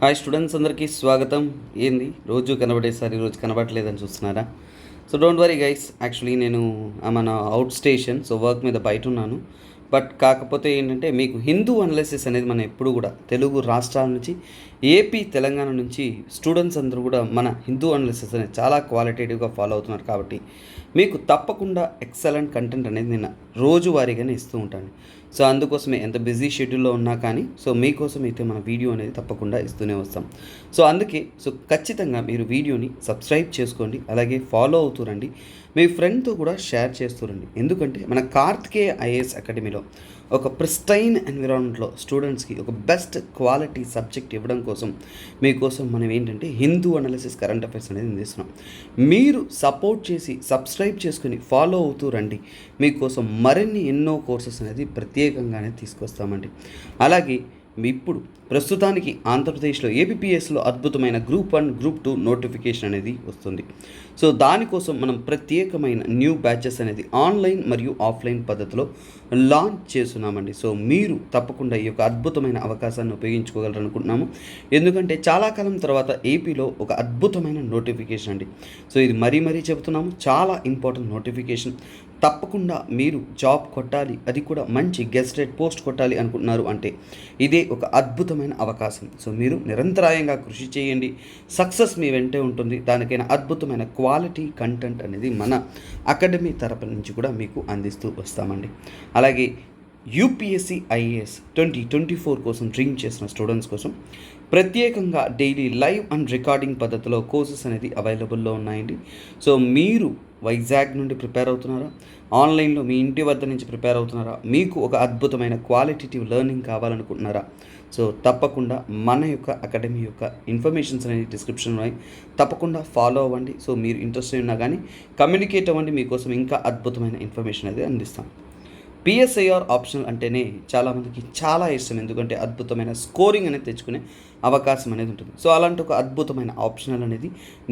Hi students అందరికీ స్వాగతం. ఏంది రోజు కనబడేసారి ఈరోజు కనబడట్లేదని చూస్తున్నారా? So don't worry guys, actually నేను మన అవుట్ స్టేషన్, సో వర్క్ మీద బయట ఉన్నాను. బట్ కాకపోతే ఏంటంటే మీకు హిందూ అనాలిసిస్ అనేది మనం ఎప్పుడు కూడా తెలుగు రాష్ట్రాల నుంచి ఏపీ తెలంగాణ నుంచి స్టూడెంట్స్ అందరూ కూడా మన హిందూ అనాలిసిస్ అనేది చాలా క్వాలిటేటివ్గా ఫాలో అవుతున్నారు. కాబట్టి మీకు తప్పకుండా ఎక్సలెంట్ కంటెంట్ అనేది నేను రోజువారీగానే ఇస్తూ ఉంటాను. సో అందుకోసమే ఎంత బిజీ షెడ్యూల్లో ఉన్నా కానీ సో మీకోసం అయితే మన వీడియో అనేది తప్పకుండా ఇస్తూనే వస్తాం. సో అందుకే ఖచ్చితంగా మీరు వీడియోని సబ్స్క్రైబ్ చేసుకోండి, అలాగే ఫాలో అవుతూరండి, మీ ఫ్రెండ్తో కూడా షేర్ చేస్తూరండి. ఎందుకంటే మన కార్తికేయ ఐఏఎస్ అకాడమీలో ఒక ప్రిస్టైన్ ఎన్విరాన్మెంట్లో స్టూడెంట్స్కి ఒక బెస్ట్ క్వాలిటీ సబ్జెక్ట్ ఇవ్వడం కోసం మీకోసం మనం ఏంటంటే హిందూ అనాలిసిస్ కరెంట్ అఫైర్స్ అనేది అందిస్తున్నాం. మీరు సపోర్ట్ చేసి సబ్స్క్రైబ్ చేసుకుని ఫాలో అవుతూ రండి. మీకోసం మరిన్ని ఎన్నో కోర్సెస్ అనేది ప్రత్యేకంగానే తీసుకొస్తామండి. అలాగే ఇప్పుడు ప్రస్తుతానికి ఆంధ్రప్రదేశ్లో ఏపీపీఎస్లో అద్భుతమైన గ్రూప్ 1 గ్రూప్ 2 నోటిఫికేషన్ అనేది వస్తుంది. సో దానికోసం మనం ప్రత్యేకమైన న్యూ బ్యాచెస్ అనేది ఆన్లైన్ మరియు ఆఫ్లైన్ పద్ధతిలో లాంచ్ చేస్తున్నామండి. సో మీరు తప్పకుండా ఈ యొక్క అద్భుతమైన అవకాశాన్ని ఉపయోగించుకోగలరు అనుకుంటున్నాము. ఎందుకంటే చాలా కాలం తర్వాత ఏపీలో ఒక అద్భుతమైన నోటిఫికేషన్ అండి. సో ఇది మరీ చెబుతున్నాము, చాలా ఇంపార్టెంట్ నోటిఫికేషన్. తప్పకుండా మీరు జాబ్ కొట్టాలి, అది కూడా మంచి గెస్టెడ్ పోస్ట్ కొట్టాలి అనుకుంటున్నారు అంటే ఇదే ఒక అద్భుతమైన అవకాశం. సో మీరు నిరంతరాయంగా కృషి చేయండి, సక్సెస్ మీ వెంటే ఉంటుంది. దానికైనా అద్భుతమైన క్వాలిటీ కంటెంట్ అనేది మన అకాడమీ తరపు నుంచి కూడా మీకు అందిస్తూ వస్తామండి. అలాగే యూపీఎస్సీ ఐఏఎస్ 2024 కోసం డ్రీమ్ చేసిన స్టూడెంట్స్ కోసం ప్రత్యేకంగా డైలీ లైవ్ అండ్ రికార్డింగ్ పద్ధతిలో కోర్సెస్ అనేది అవైలబుల్లో ఉన్నాయండి. సో మీరు వైజాగ్ నుండి ప్రిపేర్ అవుతున్నారా, ఆన్లైన్లో మీ ఇంటి వద్ద నుంచి ప్రిపేర్ అవుతున్నారా, మీకు ఒక అద్భుతమైన క్వాలిటేటివ్ లెర్నింగ్ కావాలనుకుంటున్నారా? సో తప్పకుండా మన యొక్క అకాడమీ యొక్క ఇన్ఫర్మేషన్స్ అనేది డిస్క్రిప్షన్ ఉన్నాయి, తప్పకుండా ఫాలో అవ్వండి. సో మీరు ఇంట్రెస్ట్ ఉన్నా కానీ కమ్యూనికేట్ అవ్వండి, మీకోసం ఇంకా అద్భుతమైన ఇన్ఫర్మేషన్ అనేది అందిస్తాం. పిఎస్ఐఆర్ ఆప్షనల్ అంటేనే చాలామందికి చాలా ఇష్టం, ఎందుకంటే అద్భుతమైన స్కోరింగ్ అనేది తెచ్చుకునే అవకాశం అనేది ఉంటుంది. సో అలాంటి ఒక అద్భుతమైన ఆప్షనల్ అనేది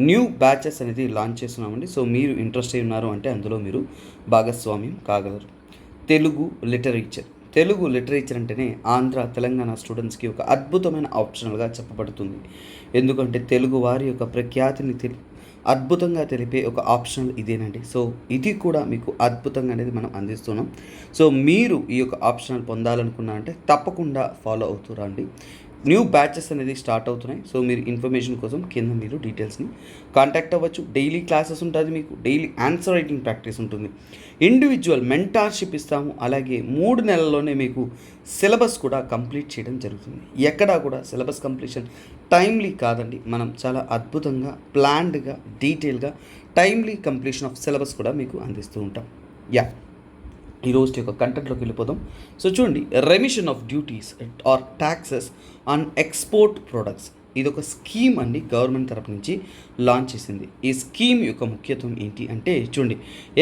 న్యూ బ్యాచెస్ అనేది లాంచ్ చేస్తున్నామండి. సో మీరు ఇంట్రెస్ట్ అయి ఉన్నారు అంటే అందులో మీరు భాగస్వామ్యం కాగలరు. తెలుగు లిటరేచర్ అంటేనే ఆంధ్ర తెలంగాణ స్టూడెంట్స్కి ఒక అద్భుతమైన ఆప్షనల్గా చెప్పబడుతుంది. ఎందుకంటే తెలుగు వారి యొక్క ప్రఖ్యాతిని అద్భుతంగా తెలిపే ఒక ఆప్షనల్ ఇదేనండి. సో ఇది కూడా మీకు అద్భుతంగా అనేది మనం అందిస్తున్నాం. సో మీరు ఈ యొక్క ఆప్షనల్ పొందాలనుకున్నారంటే తప్పకుండా ఫాలో అవుతూ రండి. న్యూ బ్యాచెస్ అనేది స్టార్ట్ అవుతున్నాయి. సో మీరు ఇన్ఫర్మేషన్ కోసం కింద మీరు డీటెయిల్స్ని కాంటాక్ట్ అవ్వచ్చు. డైలీ క్లాసెస్ ఉంటుంది, మీకు డైలీ ఆన్సర్ రైటింగ్ ప్రాక్టీస్ ఉంటుంది, ఇండివిజువల్ మెంటార్షిప్ ఇస్తాము. అలాగే 3 నెలల్లోనే మీకు సిలబస్ కూడా కంప్లీట్ చేయడం జరుగుతుంది. ఎక్కడా కూడా సిలబస్ కంప్లీషన్ టైమ్లీ కాదండి, మనం చాలా అద్భుతంగా ప్లాన్డ్గా డీటెయిల్గా టైమ్లీ కంప్లీషన్ ఆఫ్ సిలబస్ కూడా మీకు అందిస్తూ ఉంటాం. ఈరోజు యొక్క కంటెంట్లోకి వెళ్ళిపోదాం. సో చూడండి, remission of duties or taxes on export products, ఇది ఒక స్కీమ్ అండి, గవర్నమెంట్ తరపు నుంచి లాంచ్ చేసింది. ఈ స్కీమ్ యొక్క ముఖ్యత్వం ఏంటి అంటే చూడండి,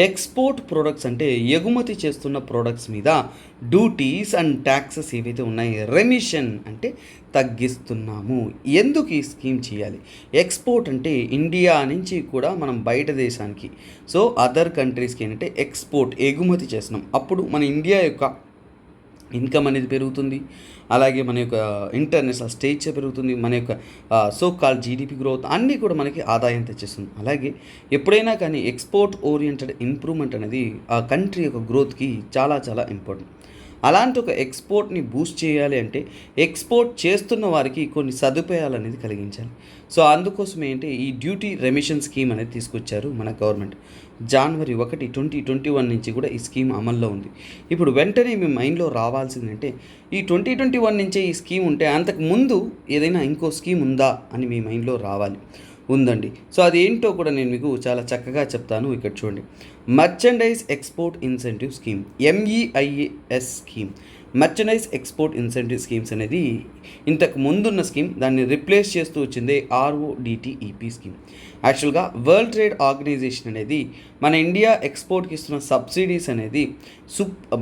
ఎక్స్పోర్ట్ ప్రొడక్ట్స్ అంటే ఎగుమతి చేస్తున్న ప్రొడక్ట్స్ మీద డ్యూటీస్ అండ్ ట్యాక్సెస్ ఏవైతే ఉన్నాయి, రెమిషన్ అంటే తగ్గిస్తున్నాము. ఎందుకు ఈ స్కీమ్ చేయాలి? ఎక్స్పోర్ట్ అంటే ఇండియా నుంచి కూడా మనం బయట దేశానికి, సో అదర్ కంట్రీస్కి ఏంటంటే ఎక్స్పోర్ట్ ఎగుమతి చేస్తున్నాం. అప్పుడు మన ఇండియా యొక్క ఇన్కమ్ అనేది పెరుగుతుంది, అలాగే మన యొక్క ఇంటర్నేషనల్ స్టేచర్ పెరుగుతుంది, మన యొక్క సో కాల్ జీడిపి గ్రోత్ అన్నీ కూడా మనకి ఆదాయం తెచ్చేస్తుంది. అలాగే ఎప్పుడైనా కానీ ఎక్స్పోర్ట్ ఓరియంటెడ్ ఇంప్రూవ్మెంట్ అనేది ఆ కంట్రీ యొక్క గ్రోత్కి చాలా ఇంపార్టెంట్. అలాంటి ఒక ఎక్స్పోర్ట్ని బూస్ట్ చేయాలి అంటే ఎక్స్పోర్ట్ చేస్తున్న వారికి కొన్ని సదుపాయాలు అనేది కలిగించాలి. సో అందుకోసం ఏంటి ఈ డ్యూటీ రెమిషన్ స్కీమ్ అనేది తీసుకొచ్చారు మన గవర్నమెంట్. జనవరి 1, 2021 నుంచి కూడా ఈ స్కీమ్ అమల్లో ఉంది. ఇప్పుడు వెంటనే మీ మైండ్లో రావాల్సిందంటే ఈ 2021 నుంచే ఈ స్కీమ్ ఉంటే అంతకు ముందు ఏదైనా ఇంకో స్కీమ్ ఉందా అని మీ మైండ్లో రావాలి. ఉందండి. సో అది ఏంటో కూడా నేను మీకు చాలా చక్కగా చెప్తాను. ఇక్కడ చూడండి, merchandise export incentive scheme, MEIS scheme. Merchandise export incentive schemes అనేది ఇంతకు ముందున్న స్కీమ్, దాన్ని రిప్లేస్ చేస్తూ వచ్చిందే RODTEP స్కీమ్. యాక్చువల్గా వరల్డ్ ట్రేడ్ ఆర్గనైజేషన్ అనేది మన ఇండియా ఎక్స్పోర్ట్కి ఇస్తున్న సబ్సిడీస్ అనేది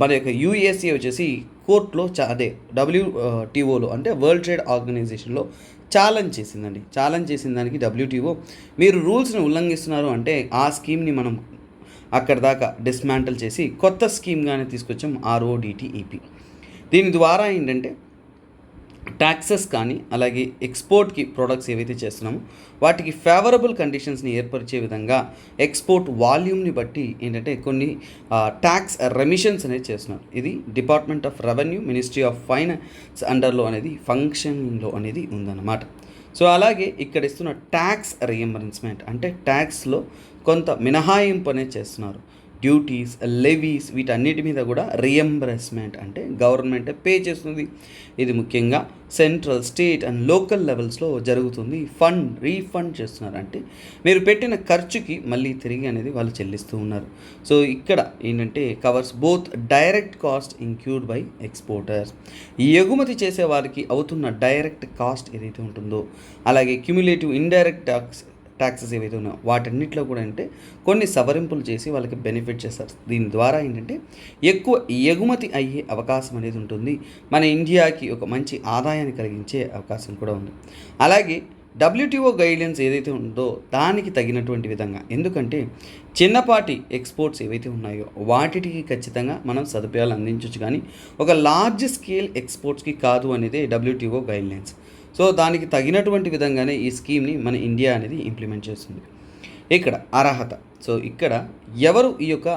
మన యొక్క USA వచ్చేసి కోర్టులో అదే WTOలో అంటే వరల్డ్ ట్రేడ్ ఆర్గనైజేషన్లో ఛాలెంజ్ చేసిందండి. ఛాలెంజ్ చేసిన దానికి WTO మీరు రూల్స్ని ఉల్లంఘిస్తున్నారు అంటే ఆ స్కీమ్ని మనం అక్కడ దాకా డిస్మాంటల్ చేసి కొత్త స్కీమ్గానే తీసుకొచ్చాం RODTEP. దీని ద్వారా ఏంటంటే ట్యాక్సెస్ కానీ అలాగే ఎక్స్పోర్ట్కి ప్రోడక్ట్స్ ఏవైతే చేస్తున్నామో వాటికి ఫేవరబుల్ కండిషన్స్ని ఏర్పరిచే విధంగా ఎక్స్పోర్ట్ వాల్యూమ్ని బట్టి ఏంటంటే కొన్ని ట్యాక్స్ రెమిషన్స్ అనేది చేస్తున్నారు. ఇది department of revenue ministry of finance అండర్లో అనేది ఫంక్షన్లో అనేది ఉందన్నమాట. సో అలాగే ఇక్కడ ఇస్తున్న ట్యాక్స్ రీఎంబర్స్మెంట్ అంటే ట్యాక్స్లో కొంత మినహాయింపు అనేది చేస్తున్నారు. డ్యూటీస్, లెవీస్ వీటన్నిటి మీద కూడా రీఎంబర్స్మెంట్ అంటే గవర్నమెంట్ పే చేస్తుంది. ఇది ముఖ్యంగా సెంట్రల్, స్టేట్ అండ్ లోకల్ లెవెల్స్లో జరుగుతుంది. రీఫండ్ చేస్తున్నారు అంటే మీరు పెట్టిన ఖర్చుకి మళ్ళీ తిరిగి అనేది వాళ్ళు చెల్లిస్తూ ఉన్నారు. సో ఇక్కడ ఏంటంటే covers both direct cost include by exporters, ఎగుమతి చేసే వారికి అవుతున్న డైరెక్ట్ కాస్ట్ ఏదైతే ఉంటుందో అలాగే క్యుములేటివ్ ఇండైరెక్ట్ ట్యాక్సెస్ ఏవైతే ఉన్నాయో వాటన్నిటిలో కూడా అంటే కొన్ని సవరింపులు చేసి వాళ్ళకి బెనిఫిట్ చేస్తారు. దీని ద్వారా ఏంటంటే ఎక్కువ ఎగుమతి అయ్యే అవకాశం అనేది ఉంటుంది. మన ఇండియాకి ఒక మంచి ఆదాయాన్ని కలిగించే అవకాశం కూడా ఉంది. అలాగే WTO గైడ్లైన్స్ ఏదైతే ఉందో దానికి తగినటువంటి విధంగా, ఎందుకంటే చిన్నపాటి ఎక్స్పోర్ట్స్ ఏవైతే ఉన్నాయో వాటికి ఖచ్చితంగా మనం సదుపాయాలు అందించవచ్చు, కానీ ఒక లార్జ్ స్కేల్ ఎక్స్పోర్ట్స్కి కాదు అనేది WTO గైడ్లైన్స్. సో దానికి తగినటువంటి విధంగానే ఈ స్కీమ్ని మన ఇండియా అనేది ఇంప్లిమెంట్ చేస్తుంది. ఇక్కడ అర్హత, సో ఇక్కడ ఎవరు ఈ యొక్క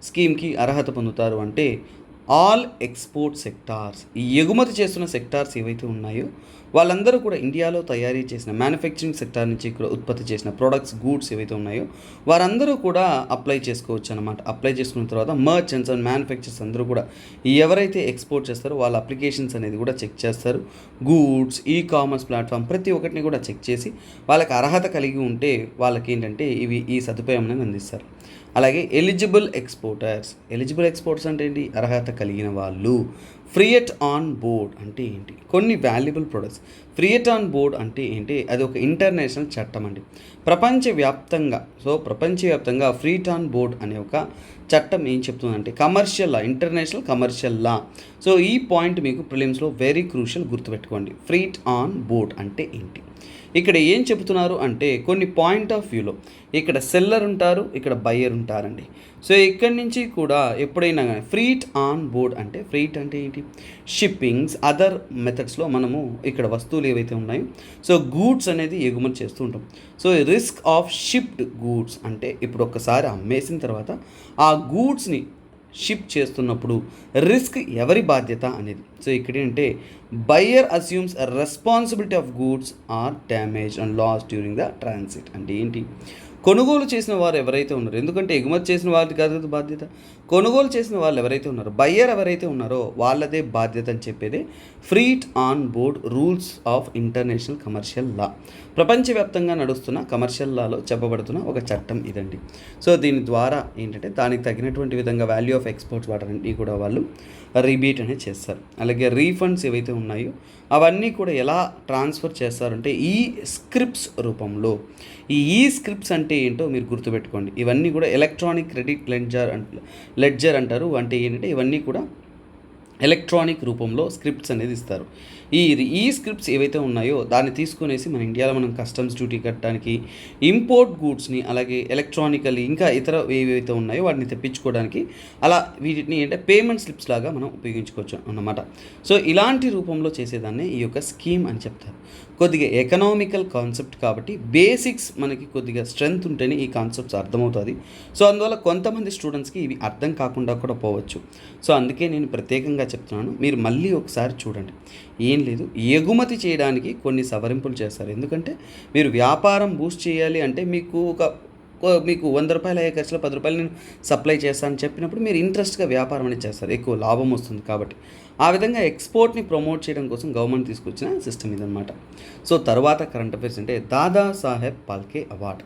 స్కీమ్కి అర్హత పొందుతారు అంటే ఆల్ ఎక్స్పోర్ట్ సెక్టార్స్, ఈ ఎగుమతి చేస్తున్న సెక్టార్స్ ఏవైతే ఉన్నాయో వాళ్ళందరూ కూడా ఇండియాలో తయారీ చేసిన మ్యానుఫ్యాక్చరింగ్ సెక్టార్ నుంచి ఇక్కడ ఉత్పత్తి చేసిన ప్రొడక్ట్స్, గూడ్స్ ఏవైతే ఉన్నాయో వారందరూ కూడా అప్లై చేసుకోవచ్చు అనమాట. అప్లై చేసుకున్న తర్వాత మర్చెంట్స్ అండ్ మ్యానుఫ్యాక్చర్స్ అందరూ కూడా ఎవరైతే ఎక్స్పోర్ట్ చేస్తారో వాళ్ళ అప్లికేషన్స్ అనేది కూడా చెక్ చేస్తారు. గూడ్స్, కామర్స్ ప్లాట్ఫామ్ ప్రతి ఒక్కటిని కూడా చెక్ చేసి వాళ్ళకి అర్హత కలిగి ఉంటే వాళ్ళకి ఏంటంటే ఈ సదుపాయం అనేది అందిస్తారు. అలాగే ఎలిజిబుల్ ఎక్స్పోర్టర్స్ అంటే ఏంటి? అర్హత కలిగిన వాళ్ళు. ఫ్రీయట్ ఆన్ బోర్డ్ అంటే ఏంటి? కొన్ని వాల్యుబుల్ ప్రొడక్ట్స్. ఫ్రీయట్ ఆన్ బోర్డ్ అంటే ఏంటి? అది ఒక ఇంటర్నేషనల్ చట్టం అండి. ప్రపంచవ్యాప్తంగా ఫ్రీట్ ఆన్ బోర్డ్ అనే ఒక చట్టం ఏం చెప్తుందంటే కమర్షియల్ లా, ఇంటర్నేషనల్ కమర్షియల్ లా. సో ఈ పాయింట్ మీకు ప్రిలిమ్స్లో వెరీ క్రూషియల్, గుర్తుపెట్టుకోండి. ఫ్రీట్ ఆన్ బోర్డ్ అంటే ఏంటి? ఇక్కడ ఏం చెబుతున్నారు అంటే కొన్ని పాయింట్ ఆఫ్ వ్యూలో ఇక్కడ సెల్లర్ ఉంటారు, ఇక్కడ బయ్యర్ ఉంటారండి. సో ఇక్కడి నుంచి కూడా ఎప్పుడైనా కానీ ఫ్రీట్ ఆన్ బోర్డ్ అంటే ఫ్రీట్ అంటే ఏంటి? షిప్పింగ్స్, అదర్ మెథడ్స్లో మనము ఇక్కడ వస్తువులు ఏవైతే ఉన్నాయో సో గూడ్స్ అనేది ఎగుమతి చేస్తూ ఉంటాం. So risk of shipped goods అంటే ఇప్పుడు ఒక్కసారి అమ్మేసిన తర్వాత ఆ గూడ్స్ని షిప్ చేస్తున్నప్పుడు రిస్క్ ఎవరి బాధ్యత అనేది. సో ఇక్కడ ఏంటంటే buyer assumes responsibility of goods or damage and loss during the transit అంటే ఏంటి? కొనుగోలు చేసిన వారు ఎవరైతే ఉన్నారో, ఎందుకంటే ఎగుమతి చేసిన వారికి కాదు బాధ్యత, కొనుగోలు చేసిన వాళ్ళు ఎవరైతే ఉన్నారో, బయ్యర్ ఎవరైతే ఉన్నారో వాళ్ళదే బాధ్యత అని చెప్పేదే freight on board rules of international commercial law. ప్రపంచవ్యాప్తంగా నడుస్తున్న కమర్షియల్ లాలో చెప్పబడుతున్న ఒక చట్టం ఇదండి. సో దీని ద్వారా ఏంటంటే దానికి తగినటువంటి విధంగా వాల్యూ ఆఫ్ ఎక్స్పోర్ట్స్ వాటన్నింటినీ కూడా వాళ్ళు రీబేట్ అనేది చేస్తారు. అలాగే రీఫండ్స్ ఏవైతే ఉన్నాయో అవన్నీ కూడా ఎలా ట్రాన్స్ఫర్ చేస్తారంటే ఈ స్క్రిప్ట్స్ రూపంలో. ఈ స్క్రిప్ట్స్ అంటే ఏంటో మీరు గుర్తుపెట్టుకోండి. ఇవన్నీ కూడా ఎలక్ట్రానిక్ క్రెడిట్ లెడ్జర్ అంటారు. అంటే ఏంటంటే ఇవన్నీ కూడా ఎలక్ట్రానిక్ రూపంలో స్క్రిప్ట్స్ అనేది ఇస్తారు. ఈ స్క్రిప్ట్స్ ఏవైతే ఉన్నాయో దాన్ని తీసుకునేసి మన ఇండియాలో మనం కస్టమ్స్ డ్యూటీ కట్టడానికి, ఇంపోర్ట్ గూడ్స్ని అలాగే ఎలక్ట్రానికల్లీ ఇంకా ఇతర ఏవైతే ఉన్నాయో వాటిని తెప్పించుకోవడానికి అలా వీటిని అంటే పేమెంట్ స్లిప్స్ లాగా మనం ఉపయోగించుకోవచ్చు అన్నమాట. సో ఇలాంటి రూపంలో చేసేదాన్ని ఈ యొక్క స్కీమ్ అని చెప్తారు. కొద్దిగా ఎకనామికల్ కాన్సెప్ట్ కాబట్టి బేసిక్స్ మనకి కొద్దిగా స్ట్రెంగ్త్ ఉంటేనే ఈ కాన్సెప్ట్స్ అర్థమవుతుంది. సో అందువల్ల కొంతమంది స్టూడెంట్స్కి ఇవి అర్థం కాకుండా కూడా పోవచ్చు. సో అందుకే నేను ప్రత్యేకంగా చెప్తున్నాను, మీరు మళ్ళీ ఒకసారి చూడండి. ఏం లేదు, ఎగుమతి చేయడానికి కొన్ని సవరింపులు చేస్తారు. ఎందుకంటే మీరు వ్యాపారం బూస్ట్ చేయాలి అంటే మీకు 100 రూపాయలు అయ్యే ఖర్చులో 10 రూపాయలు నేను సప్లై చేస్తానని చెప్పినప్పుడు మీరు ఇంట్రెస్ట్గా వ్యాపారం అనేది చేస్తారు, ఎక్కువ లాభం వస్తుంది కాబట్టి. ఆ విధంగా ఎక్స్పోర్ట్ని ప్రమోట్ చేయడం కోసం గవర్నమెంట్ తీసుకొచ్చిన సిస్టమ్ ఇదనమాట. సో తర్వాత కరెంట్ అఫైర్స్ అంటే Dadasaheb Phalke award.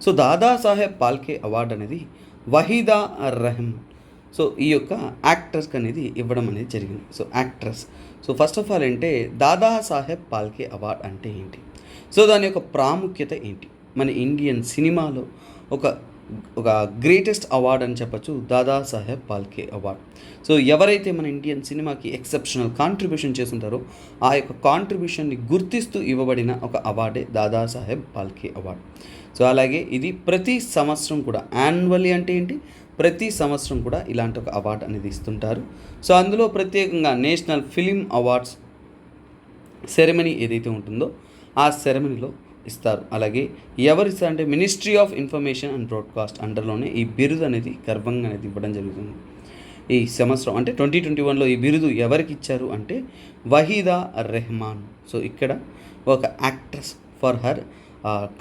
So Dadasaheb Phalke award అనేది వహీదా రెహమాన్, సో ఈ యొక్క యాక్టర్స్కి అనేది ఇవ్వడం అనేది జరిగింది. So actress. So first of all అంటే దాదాసాహెబ్ ఫాల్కే అవార్డ్ అంటే ఏంటి? సో దాని యొక్క ప్రాముఖ్యత ఏంటి? మన ఇండియన్ సినిమాలో ఒక గ్రేటెస్ట్ అవార్డ్ అని చెప్పచ్చు, దాదాసాహెబ్ ఫాల్కే అవార్డ్. సో ఎవరైతే మన ఇండియన్ సినిమాకి ఎక్సెప్షనల్ కాంట్రిబ్యూషన్ చేస్తుంటారో ఆ యొక్క కాంట్రిబ్యూషన్ని గుర్తిస్తూ ఇవ్వబడిన ఒక అవార్డే దాదాసాహెబ్ ఫాల్కే అవార్డ్. సో అలాగే ఇది ప్రతి సంవత్సరం కూడా యాన్యువల్లీ అంటే ఏంటి? ప్రతి సంవత్సరం కూడా ఇలాంటి ఒక అవార్డు అనేది ఇస్తుంటారు. సో అందులో ప్రత్యేకంగా నేషనల్ ఫిలిం అవార్డ్స్ సెరమనీ ఏదైతే ఉంటుందో ఆ సెరమనీలో ఇస్తారు. అలాగే ఎవరిస్తారు అంటే ministry of information and broadcast అండర్లోనే ఈ బిరుదు అనేది గర్వంగా అనేది ఇవ్వడం జరుగుతుంది. ఈ సంవత్సరం అంటే 2021లో ఈ బిరుదు ఎవరికి ఇచ్చారు అంటే వహీదా రెహమాన్. సో ఇక్కడ ఒక actress for her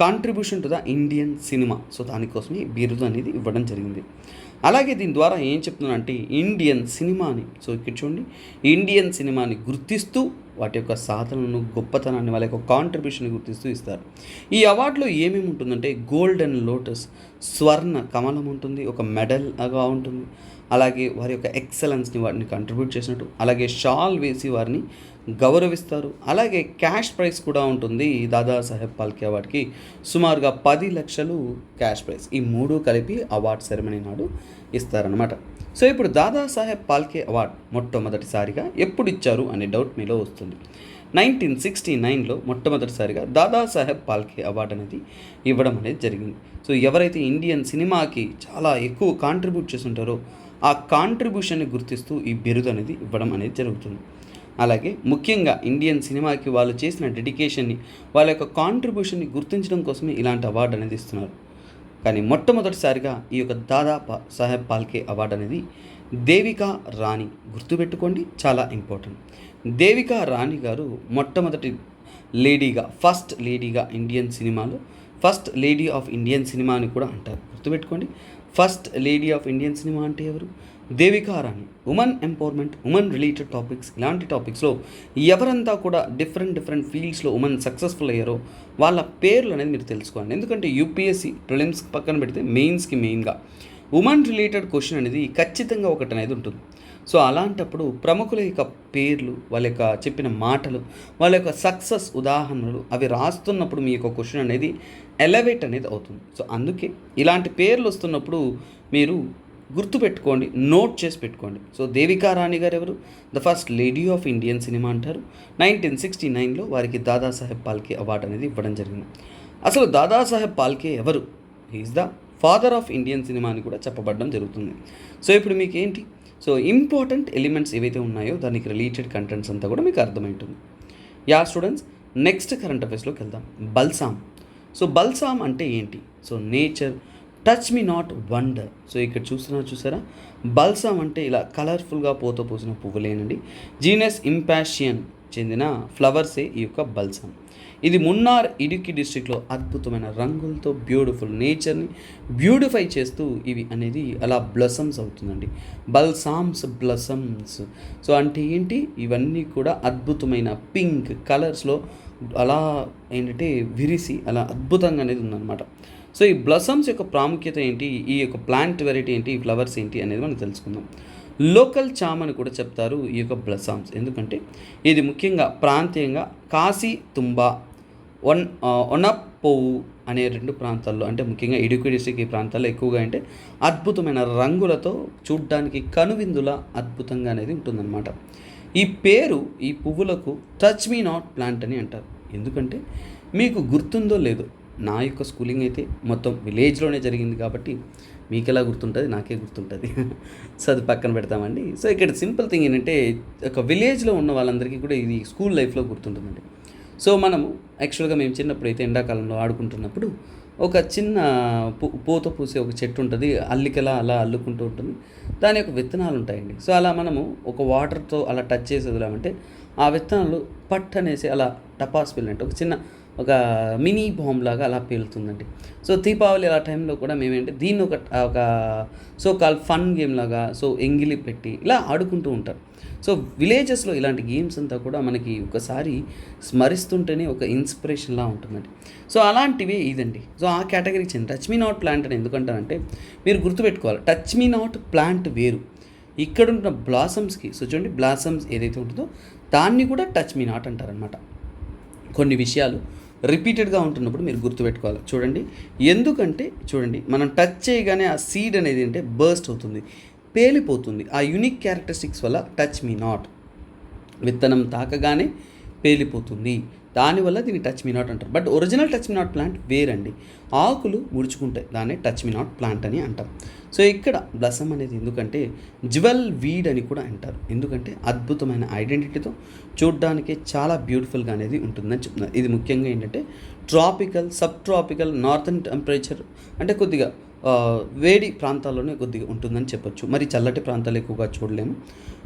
contribution to the Indian cinema. So దానికోసమే ఈ బిరుదు అనేది ఇవ్వడం జరిగింది. అలాగే దీని ద్వారా ఏం చెప్తున్నానంటే ఇండియన్ సినిమాని, సో ఇక్కడ చూడండి, ఇండియన్ సినిమాని గుర్తిస్తూ వాటి యొక్క సాధనలను, గొప్పతనాన్ని, వాళ్ళ యొక్క కాంట్రిబ్యూషన్ గుర్తిస్తూ ఇస్తారు. ఈ అవార్డులో ఏమేమి ఉంటుందంటే గోల్డెన్ లోటస్, స్వర్ణ కమలం ఉంటుంది, ఒక మెడల్గా ఉంటుంది. అలాగే వారి యొక్క ఎక్సలెన్స్ని వారిని కంట్రిబ్యూట్ చేసినట్టు, అలాగే షాల్ వేసి వారిని గౌరవిస్తారు. అలాగే క్యాష్ ప్రైజ్ కూడా ఉంటుంది. దాదాసాహెబ్ పాల్కే అవార్డుకి సుమారుగా 10 లక్షలు క్యాష్ ప్రైజ్. ఈ మూడు కలిపి అవార్డ్ సెరమనీ నాడు ఇస్తారనమాట. సో ఇప్పుడు దాదాసాహెబ్ పాల్కే అవార్డ్ మొట్టమొదటిసారిగా ఎప్పుడు ఇచ్చారు అనే డౌట్ మీలో వస్తుంది. 1969లో మొట్టమొదటిసారిగా దాదాసాహెబ్ పాల్కే అవార్డు అనేది ఇవ్వడం అనేది జరిగింది. సో ఎవరైతే ఇండియన్ సినిమాకి చాలా ఎక్కువ కాంట్రిబ్యూట్ చేస్తుంటారో ఆ కాంట్రిబ్యూషన్ని గుర్తిస్తూ ఈ బిరుదు అనేది ఇవ్వడం అనేది జరుగుతుంది. అలాగే ముఖ్యంగా ఇండియన్ సినిమాకి వాళ్ళు చేసిన డెడికేషన్ని, వాళ్ళ యొక్క కాంట్రిబ్యూషన్ని గుర్తించడం కోసమే ఇలాంటి అవార్డు అనేది ఇస్తున్నారు. కానీ మొట్టమొదటిసారిగా ఈ యొక్క సాహెబ్ పాల్కే అవార్డు అనేది దేవికా రాణి, గుర్తుపెట్టుకోండి, చాలా ఇంపార్టెంట్. దేవికా రాణి గారు మొట్టమొదటి లేడీగా, ఫస్ట్ లేడీగా ఇండియన్ సినిమాలో, first lady of Indian cinema అని కూడా అంటారు. గుర్తుపెట్టుకోండి, first lady of Indian cinema అంటే ఎవరు? Devika Rani. Women empowerment, women related topics, ఇలాంటి టాపిక్స్లో ఎవరంతా కూడా డిఫరెంట్ ఫీల్డ్స్లో ఉమెన్ సక్సెస్ఫుల్ అయ్యారో వాళ్ళ పేర్లు అనేది మీరు తెలుసుకోండి. ఎందుకంటే యూపీఎస్సీ ప్రిలిమ్స్ పక్కన పెడితే మెయిన్స్కి మెయిన్గా ఉమెన్ రిలేటెడ్ క్వశ్చన్ అనేది ఖచ్చితంగా ఒకటి అనేది ఉంటుంది. సో అలాంటప్పుడు ప్రముఖుల యొక్క పేర్లు, వాళ్ళ యొక్క చెప్పిన మాటలు, వాళ్ళ యొక్క సక్సెస్ ఉదాహరణలు అవి రాస్తున్నప్పుడు మీ యొక్క క్వశ్చన్ అనేది ఎలవేట్ అనేది అవుతుంది. సో అందుకే ఇలాంటి పేర్లు వస్తున్నప్పుడు మీరు గుర్తుపెట్టుకోండి, నోట్ చేసి పెట్టుకోండి. సో దేవికా రాణి గారు ఎవరు? The first lady of Indian cinema అంటారు. 1969లో వారికి దాదాసాహెబ్ పాల్కే అవార్డు అనేది ఇవ్వడం జరిగింది. అసలు దాదాసాహెబ్ పాల్కే ఎవరు? He is the father of Indian cinema అని కూడా చెప్పబడడం జరుగుతుంది. సో ఇప్పుడు మీకు ఏంటి, సో ఇంపార్టెంట్ ఎలిమెంట్స్ ఏవైతే ఉన్నాయో దానికి రిలేటెడ్ కంటెంట్స్ అంతా కూడా మీకు అర్థమవుతుంది. యా స్టూడెంట్స్, నెక్స్ట్ కరెంట్ అఫైర్స్లోకి వెళ్దాం. బల్సామ్. సో బల్సామ్ అంటే ఏంటి? So nature, touch me not wonder. So ఇక్కడ చూసారా, బల్సామ్ అంటే ఇలా కలర్ఫుల్గా పోసిన పువ్వులేనండి. జీనస్ ఇంపాషియన్ చెందిన ఫ్లవర్సే ఈ యొక్క బల్సామ్. ఇది మున్నార్, ఇడుక్కి డిస్ట్రిక్ట్లో అద్భుతమైన రంగులతో బ్యూటిఫుల్ నేచర్ని బ్యూటిఫై చేస్తూ ఇవి అనేది అలా బ్లసమ్స్ అవుతుందండి. బల్సామ్స్, బ్లసమ్స్. సో అంటే ఏంటి, ఇవన్నీ కూడా అద్భుతమైన పింక్ కలర్స్లో అలా ఏంటంటే విరిసి అలా అద్భుతంగా అనేది ఉందన్నమాట. సో ఈ బ్లసమ్స్ యొక్క ప్రాముఖ్యత ఏంటి, ఈ యొక్క ప్లాంట్ వెరైటీ ఏంటి, ఈ ఫ్లవర్స్ ఏంటి అనేది మనం తెలుసుకుందాం. లోకల్ చామ్ అని కూడా చెప్తారు ఈ యొక్క బ్లసమ్స్. ఎందుకంటే ఇది ముఖ్యంగా ప్రాంతీయంగా కాశీ, తుంబా, ఒనప్పొవు అనే 2 ప్రాంతాల్లో, అంటే ముఖ్యంగా ఇడుక్కి డిస్ట్రిక్ట్ ఈ ప్రాంతాల్లో ఎక్కువగా అంటే అద్భుతమైన రంగులతో చూడ్డానికి కనువిందులా అద్భుతంగా అనేది ఉంటుందన్నమాట. ఈ పేరు, ఈ పువ్వులకు టచ్ మీ నాట్ ప్లాంట్ అని అంటారు. ఎందుకంటే మీకు గుర్తుందో లేదో, నా యొక్క స్కూలింగ్ అయితే మొత్తం విలేజ్లోనే జరిగింది కాబట్టి మీకు ఎలా గుర్తుంటుంది, నాకే గుర్తుంటుంది. సో అది పక్కన పెడతామండి. సో ఇక్కడ సింపుల్ థింగ్ ఏంటంటే ఒక విలేజ్లో ఉన్న వాళ్ళందరికీ కూడా ఇది స్కూల్ లైఫ్లో గుర్తుంటుందండి. సో మనము యాక్చువల్గా మేము చిన్నప్పుడు అయితే ఎండాకాలంలో ఆడుకుంటున్నప్పుడు ఒక చిన్న పూత పూసే ఒక చెట్టు ఉంటుంది, అల్లికలా అలా అల్లుకుంటూ ఉంటుంది. దాని యొక్క విత్తనాలు ఉంటాయండి. సో అలా మనము ఒక వాటర్తో అలా టచ్ చేసి వదిలామంటే ఆ విత్తనాలు పట్ అనేసి అలా టపాస్ వెళ్ళినట్టు ఒక మినీ బాంబ్ లాగా అలా పేలుతుందండి. సో దీపావళి ఆ టైంలో కూడా మేమేంటి దీన్ని ఒక సో కాల్ ఫన్ గేమ్ లాగా, సో ఎంగిలి పెట్టి ఇలా ఆడుకుంటూ ఉంటారు. సో విలేజెస్లో ఇలాంటి గేమ్స్ అంతా కూడా మనకి ఒకసారి స్మరిస్తుంటేనే ఒక ఇన్స్పిరేషన్లా ఉంటుందండి. సో అలాంటివే ఇదండి. సో ఆ కేటగిరీకి చెంది టచ్ మీ నాట్ ప్లాంట్ అని ఎందుకంటారంటే మీరు గుర్తుపెట్టుకోవాలి, టచ్ మీ నాట్ ప్లాంట్ వేరు, ఇక్కడున్న బ్లాసమ్స్కి, సో చూడండి బ్లాసమ్స్ ఏదైతే ఉంటుందో దాన్ని కూడా టచ్ మీ నాట్ అంటారనమాట. కొన్ని విషయాలు రిపీటెడ్గా ఉంటున్నప్పుడు మీరు గుర్తుపెట్టుకోవాలి. చూడండి, ఎందుకంటే చూడండి మనం టచ్ చేయగానే ఆ సీడ్ అనేది అంటే బర్స్ట్ అవుతుంది, పేలిపోతుంది. ఆ యూనిక్ క్యారెక్టరిస్టిక్స్ వల్ల టచ్ మీ నాట్. విత్తనం తాకగానే పేలిపోతుంది. దానివల్ల దీన్ని టచ్ మీ నాట్ అంటారు. But original touch me not plant వేరండి. ఆకులు ముడుచుకుంటాయి, దాన్ని టచ్ మీ నాట్ ప్లాంట్ అని అంటాం. సో ఇక్కడ బ్లసమ్ అనేది ఎందుకంటే జ్యువెల్ వీడ్ అని కూడా అంటారు. ఎందుకంటే అద్భుతమైన ఐడెంటిటీతో చూడడానికి చాలా బ్యూటిఫుల్గా అనేది ఉంటుందని చెప్తున్నారు. ఇది ముఖ్యంగా ఏంటంటే tropical, sub tropical, northern temperature అంటే కొద్దిగా వేడి ప్రాంతాల్లోనే కొద్దిగా ఉంటుందని చెప్పొచ్చు. మరి చల్లటి ప్రాంతాలు ఎక్కువగా చూడలేము.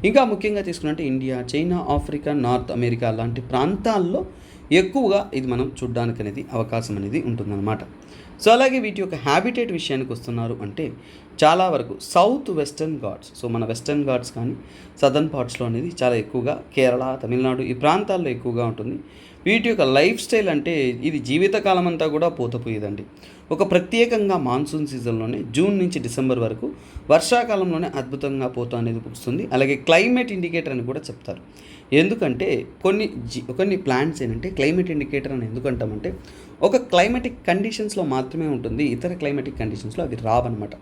ఇంకా ముఖ్యంగా తీసుకున్నట్టే India, China, Africa, North America లాంటి ప్రాంతాల్లో ఎక్కువగా ఇది మనం చూడడానికి అనేది అవకాశం అనేది ఉంటుందన్నమాట. సో అలాగే వీటి యొక్క హ్యాబిటేట్ విషయానికి వస్తున్నారు అంటే చాలా వరకు సౌత్ వెస్టర్న్ ఘాట్స్, సో మన వెస్టర్న్ ఘాట్స్ కానీ సదర్న్ పార్ట్స్లో అనేది చాలా ఎక్కువగా కేరళ, తమిళనాడు ఈ ప్రాంతాల్లో ఎక్కువగా ఉంటుంది. వీటి యొక్క లైఫ్ స్టైల్ అంటే ఇది జీవితకాలం అంతా కూడా పోతపోయేదండి. ఒక ప్రత్యేకంగా మాన్సూన్ సీజన్లోనే జూన్ నుంచి డిసెంబర్ వరకు, వర్షాకాలంలోనే అద్భుతంగా పోత అనేది వస్తుంది. అలాగే క్లైమేట్ ఇండికేటర్ అని కూడా చెప్తారు. ఎందుకంటే కొన్ని ప్లాంట్స్ ఏంటంటే క్లైమేట్ ఇండికేటర్ అని ఎందుకంటామంటే ఒక క్లైమేటిక్ కండిషన్స్లో మాత్రమే ఉంటుంది, ఇతర క్లైమేటిక్ కండిషన్స్లో అవి రావన్నమాట.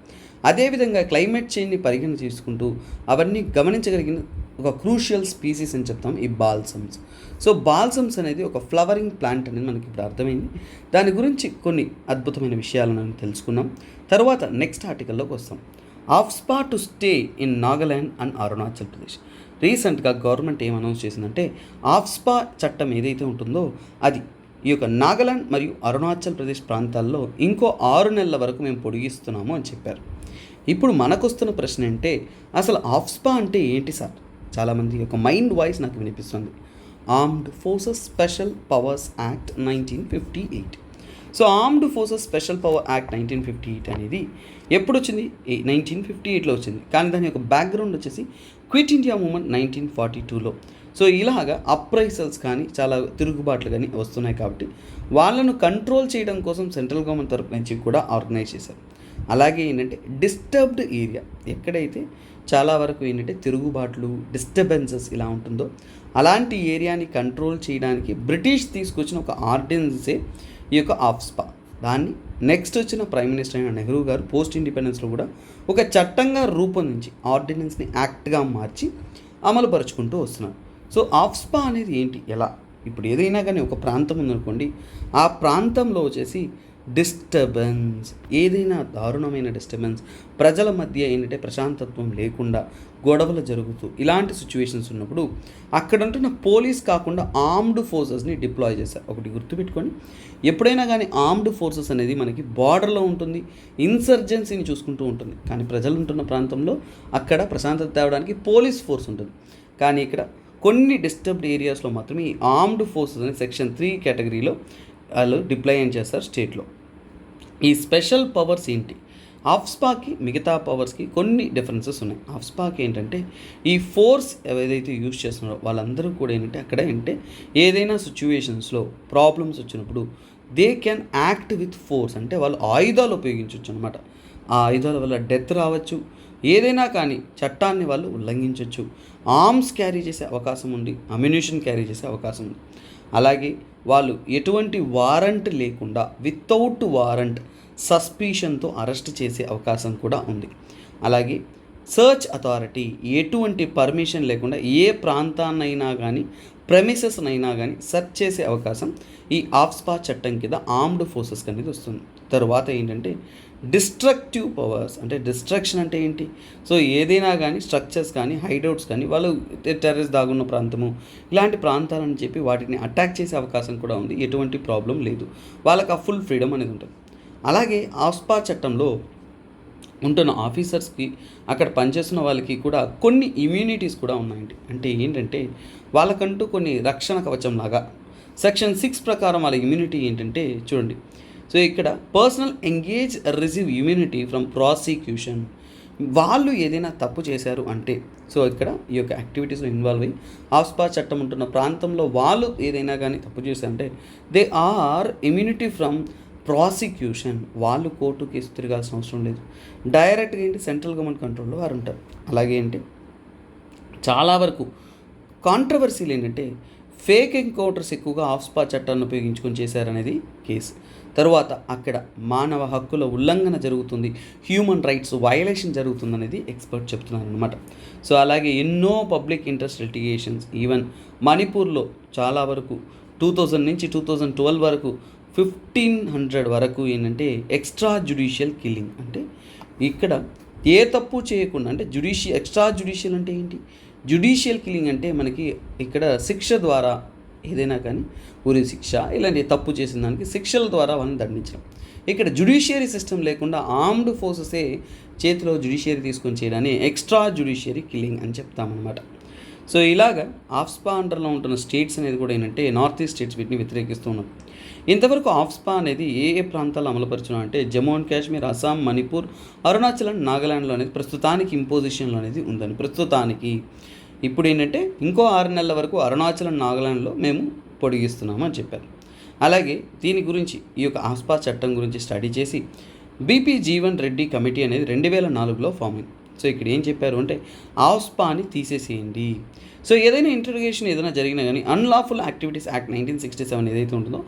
అదేవిధంగా క్లైమేట్ చేంజ్ని పరిగణ చేసుకుంటూ అవన్నీ గమనించగలిగిన ఒక క్రూషియల్ స్పీసీస్ అని చెప్తాం ఈ బాల్సమ్స్. సో బాల్సమ్స్ అనేది ఒక ఫ్లవరింగ్ ప్లాంట్ అనేది మనకి ఇప్పుడు అర్థమైంది. దాని గురించి కొన్ని అద్భుతమైన విషయాలను మనం తెలుసుకున్నాం. తర్వాత నెక్స్ట్ ఆర్టికల్లోకి వస్తాం. ఆఫ్స్పా to stay in Nagaland and Arunachal Pradesh. రీసెంట్గా గవర్నమెంట్ ఏం అనౌన్స్ చేసిందంటే ఆఫ్స్పా చట్టం ఏదైతే ఉంటుందో అది ఈ యొక్క నాగాలాండ్ మరియు అరుణాచల్ ప్రదేశ్ ప్రాంతాల్లో ఇంకో 6 నెలల వరకు మేము పొడిగిస్తున్నాము అని చెప్పారు. ఇప్పుడు మనకొస్తున్న ప్రశ్న అంటే అసలు ఆఫ్స్పా అంటే ఏంటి సార్? చాలామంది యొక్క మైండ్ వాయిస్ నాకు వినిపిస్తుంది. Armed forces special powers act 1958. So armed forces special power act 1958 అనేది ఎప్పుడు వచ్చింది? 1958లో వచ్చింది. కానీ దాని యొక్క బ్యాక్గ్రౌండ్ వచ్చేసి క్విట్ ఇండియా మూమెంట్ 1942లో. సో ఇలాగా అప్రైసల్స్ కానీ చాలా తిరుగుబాట్లు కానీ వస్తున్నాయి కాబట్టి వాళ్ళను కంట్రోల్ చేయడం కోసం సెంట్రల్ గవర్నమెంట్ తరపు నుంచి కూడా ఆర్గనైజ్ చేశారు. అలాగే ఏంటంటే డిస్టర్బ్డ్ ఏరియా ఎక్కడైతే చాలా వరకు ఏంటంటే తిరుగుబాట్లు, డిస్టర్బెన్సెస్ ఇలా ఉంటుందో అలాంటి ఏరియాని కంట్రోల్ చేయడానికి బ్రిటిష్ తీసుకొచ్చిన ఒక ఆర్డినెన్సే ఈ యొక్క ఆఫ్స్పా. దాన్ని నెక్స్ట్ వచ్చిన ప్రైమ్ మినిస్టర్ అయిన నెహ్రూ గారు పోస్ట్ ఇండిపెండెన్స్లో కూడా ఒక చట్టంగా రూపొందించి ఆర్డినెన్స్ని యాక్ట్గా మార్చి అమలుపరుచుకుంటూ వస్తున్నారు. సో ఆఫ్స్పా అనేది ఏంటి, ఎలా? ఇప్పుడు ఏదైనా కానీ ఒక ప్రాంతం ఉందనుకోండి, ఆ ప్రాంతంలో వచ్చేసి డిస్టర్బెన్స్, ఏదైనా దారుణమైన డిస్టర్బెన్స్, ప్రజల మధ్య ఏంటంటే ప్రశాంతత్వం లేకుండా గొడవలు జరుగుతూ ఇలాంటి సిచ్యువేషన్స్ ఉన్నప్పుడు అక్కడ ఉంటున్న పోలీస్ కాకుండా ఆర్మ్డ్ ఫోర్సెస్ని డిప్లాయ్ చేశారు. ఒకటి గుర్తుపెట్టుకొని, ఎప్పుడైనా కానీ ఆర్మ్డ్ ఫోర్సెస్ అనేది మనకి బార్డర్లో ఉంటుంది, ఇన్సర్జెన్సీని చూసుకుంటూ ఉంటుంది. కానీ ప్రజలు ఉంటున్న ప్రాంతంలో అక్కడ ప్రశాంతత తేవడానికి పోలీస్ ఫోర్స్ ఉంటుంది. కానీ ఇక్కడ కొన్ని డిస్టర్బ్డ్ ఏరియాస్లో మాత్రమే ఈ ఆర్మ్డ్ ఫోర్సెస్ అని సెక్షన్ 3 కేటగిరీలో వాళ్ళు డిప్లాయ్ చేస్తారు స్టేట్లో. ఈ స్పెషల్ పవర్స్ ఏంటి? ఆఫ్స్పాకి మిగతా పవర్స్కి కొన్ని డిఫరెన్సెస్ ఉన్నాయి. ఆఫ్స్పాకి ఏంటంటే ఈ ఫోర్స్ ఏదైతే యూజ్ చేస్తున్నారో వాళ్ళందరూ కూడా ఏంటంటే అక్కడ ఏంటంటే ఏదైనా సిచ్యువేషన్స్లో ప్రాబ్లమ్స్ వచ్చినప్పుడు they can act with force, అంటే వాళ్ళు ఆయుధాలు ఉపయోగించవచ్చు అనమాట. ఆ ఆయుధాల వల్ల డెత్ రావచ్చు, ఏదైనా కానీ చట్టాన్ని వాళ్ళు ఉల్లంఘించవచ్చు, ఆర్మ్స్ క్యారీ చేసే అవకాశం ఉంది, అమ్యునిషన్ క్యారీ చేసే అవకాశం ఉంది. అలాగే వాళ్ళు ఎటువంటి వారంట్ లేకుండా వితౌట్ వారంట్ సస్పిషన్తో అరెస్ట్ చేసే అవకాశం కూడా ఉంది. అలాగే సర్చ్ అథారిటీ ఎటువంటి పర్మిషన్ లేకుండా ఏ ప్రాంతాన్నైనా కానీ ప్రెమిసెస్నైనా కానీ సెర్చ్ చేసే అవకాశం ఈ ఆఫ్స్పా చట్టం కింద ఆర్మ్డ్ ఫోర్సెస్కి అనేది వస్తుంది. తరువాత ఏంటంటే డిస్ట్రక్టివ్ పవర్స్, అంటే డిస్ట్రక్షన్ అంటే ఏంటి? సో ఏదైనా కానీ స్ట్రక్చర్స్ కానీ హైడౌట్స్ కానీ వాళ్ళు టెర్రరిస్ట్ దాగున్న ప్రాంతము ఇలాంటి ప్రాంతాలని చెప్పి వాటిని అటాక్ చేసే అవకాశం కూడా ఉంది. ఎటువంటి ప్రాబ్లం లేదు, వాళ్ళకి ఆ ఫుల్ ఫ్రీడమ్ అనేది ఉంటుంది. అలాగే ఆఫ్స్పా చట్టంలో ఉంటున్న ఆఫీసర్స్కి అక్కడ పనిచేస్తున్న వాళ్ళకి కూడా కొన్ని ఇమ్యూనిటీస్ కూడా ఉన్నాయండి. అంటే ఏంటంటే వాళ్ళకంటూ కొన్ని రక్షణ కవచం లాగా సెక్షన్ 6 ప్రకారం వాళ్ళ ఇమ్యూనిటీ ఏంటంటే చూడండి. సో ఇక్కడ personal engage receive immunity from prosecution. వాళ్ళు ఏదైనా తప్పు చేశారు అంటే, సో ఇక్కడ ఈ యొక్క యాక్టివిటీస్లో ఇన్వాల్వ్ అయ్యి ఆఫ్స్పా చట్టం ఉంటున్న ప్రాంతంలో వాళ్ళు ఏదైనా కానీ తప్పు చేశారంటే they are immunity from prosecution. వాళ్ళు కోర్టు కేసు తిరగాల్సిన అవసరం లేదు, డైరెక్ట్గా ఏంటి సెంట్రల్ గవర్నమెంట్ కంట్రోల్లో వారు ఉంటారు. అలాగే ఏంటి చాలా వరకు కాంట్రవర్సీలు ఏంటంటే ఫేక్ ఎన్కౌంటర్స్ ఎక్కువగా ఆఫ్స్పా చట్టాన్ని ఉపయోగించుకొని చేశారనేది కేసు. తరువాత అక్కడ మానవ హక్కుల ఉల్లంఘన జరుగుతుంది, హ్యూమన్ రైట్స్ వయలేషన్ జరుగుతుందనేది ఎక్స్పర్ట్ చెప్తున్నారు అనమాట. సో అలాగే ఎన్నో పబ్లిక్ ఇంట్రెస్ట్ లిటిగేషన్స్, ఈవెన్ మణిపూర్లో చాలా వరకు 2000 నుంచి 2012 వరకు 1500 వరకు ఏంటంటే ఎక్స్ట్రా జ్యుడిషియల్ కిల్లింగ్. అంటే ఇక్కడ ఏ తప్పు చేయకుండా, అంటే ఎక్స్ట్రా జ్యుడిషియల్ అంటే ఏంటి? జ్యుడిషియల్ కిల్లింగ్ అంటే మనకి ఇక్కడ శిక్ష ద్వారా ఏదైనా కానీ ఉరి శిక్ష ఇలాంటి తప్పు చేసిన దానికి శిక్షల ద్వారా వాళ్ళని దండించడం. ఇక్కడ జ్యుడిషియరీ సిస్టమ్ లేకుండా ఆర్మ్డ్ ఫోర్సెసే చేతిలో జ్యుడిషియరీ తీసుకొని చేయడాన్ని ఎక్స్ట్రా జ్యుడిషియరీ కిల్లింగ్ అని చెప్తామన్నమాట. సో ఇలాగా ఆఫ్స్పా అండర్లో ఉంటున్న స్టేట్స్ అనేది కూడా ఏంటంటే నార్త్ ఈస్ట్ స్టేట్స్ వీటిని వ్యతిరేకిస్తూ ఉన్నారు. ఇంతవరకు ఆఫ్స్పా అనేది ఏ ప్రాంతాల్లో అమలుపరచడం అంటే జమ్మూ అండ్ కాశ్మీర్, అస్సాం, మణిపూర్, అరుణాచల్ అండ్ నాగాలాండ్లో అనేది ప్రస్తుతానికి ఇంపోజిషన్లో అనేది ఉందని. ప్రస్తుతానికి ఇప్పుడు ఏంటంటే ఇంకో 6 నెలల వరకు అరుణాచల్ అండ్ నాగాలాండ్లో మేము పొడిగిస్తున్నాము అని చెప్పారు. అలాగే దీని గురించి ఈ యొక్క ఆఫ్స్పా చట్టం గురించి స్టడీ చేసి బీపీ జీవన్ రెడ్డి కమిటీ అనేది 2004లో ఫామ్ అయింది. సో ఇక్కడ ఏం చెప్పారు అంటే ఆఫ్స్పాని తీసేసేయండి. సో ఏదైనా ఇంటర్గేషన్ ఏదైనా జరిగినా కానీ అన్లాఫుల్ యాక్టివిటీస్ యాక్ట్ 1967 ఏదైతే ఉంటుందో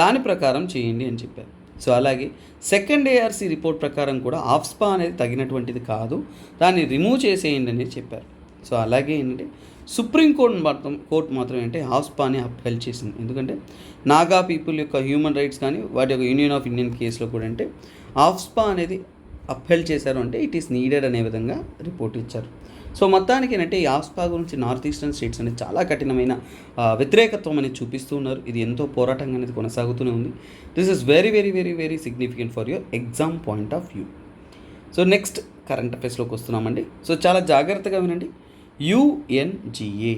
దాని ప్రకారం చేయండి అని చెప్పారు. సో అలాగే సెకండ్ ఏఆర్సీ రిపోర్ట్ ప్రకారం కూడా ఆఫ్స్పా అనేది తగినటువంటిది కాదు, దాన్ని రిమూవ్ చేసేయండి అనేది చెప్పారు. సో అలాగే ఏంటంటే సుప్రీంకోర్టు మాత్రం ఏంటంటే ఆఫ్స్పాని అప్హెల్డ్ చేసింది. ఎందుకంటే నాగా పీపుల్ యొక్క హ్యూమన్ రైట్స్ కానీ వాటి యొక్క యూనియన్ ఆఫ్ ఇండియన్ కేసులో కూడా అంటే ఆఫ్స్పా అనేది అప్హెల్డ్ చేశారు, అంటే ఇట్ ఈస్ నీడెడ్ అనే విధంగా రిపోర్ట్ ఇచ్చారు. సో మొత్తానికి ఏంటంటే ఈ ఆఫ్స్పా గురించి నార్త్ ఈస్టర్న్ స్టేట్స్ అనేది చాలా కఠినమైన వ్యతిరేకత్వం అనేది చూపిస్తూ ఉన్నారు. ఇది ఎంతో పోరాటంగా అనేది కొనసాగుతూనే ఉంది. This is very very very very significant for your exam point of view. So next current అఫైర్స్లోకి వస్తున్నామండి. సో చాలా జాగ్రత్తగా వినండి. UNGA,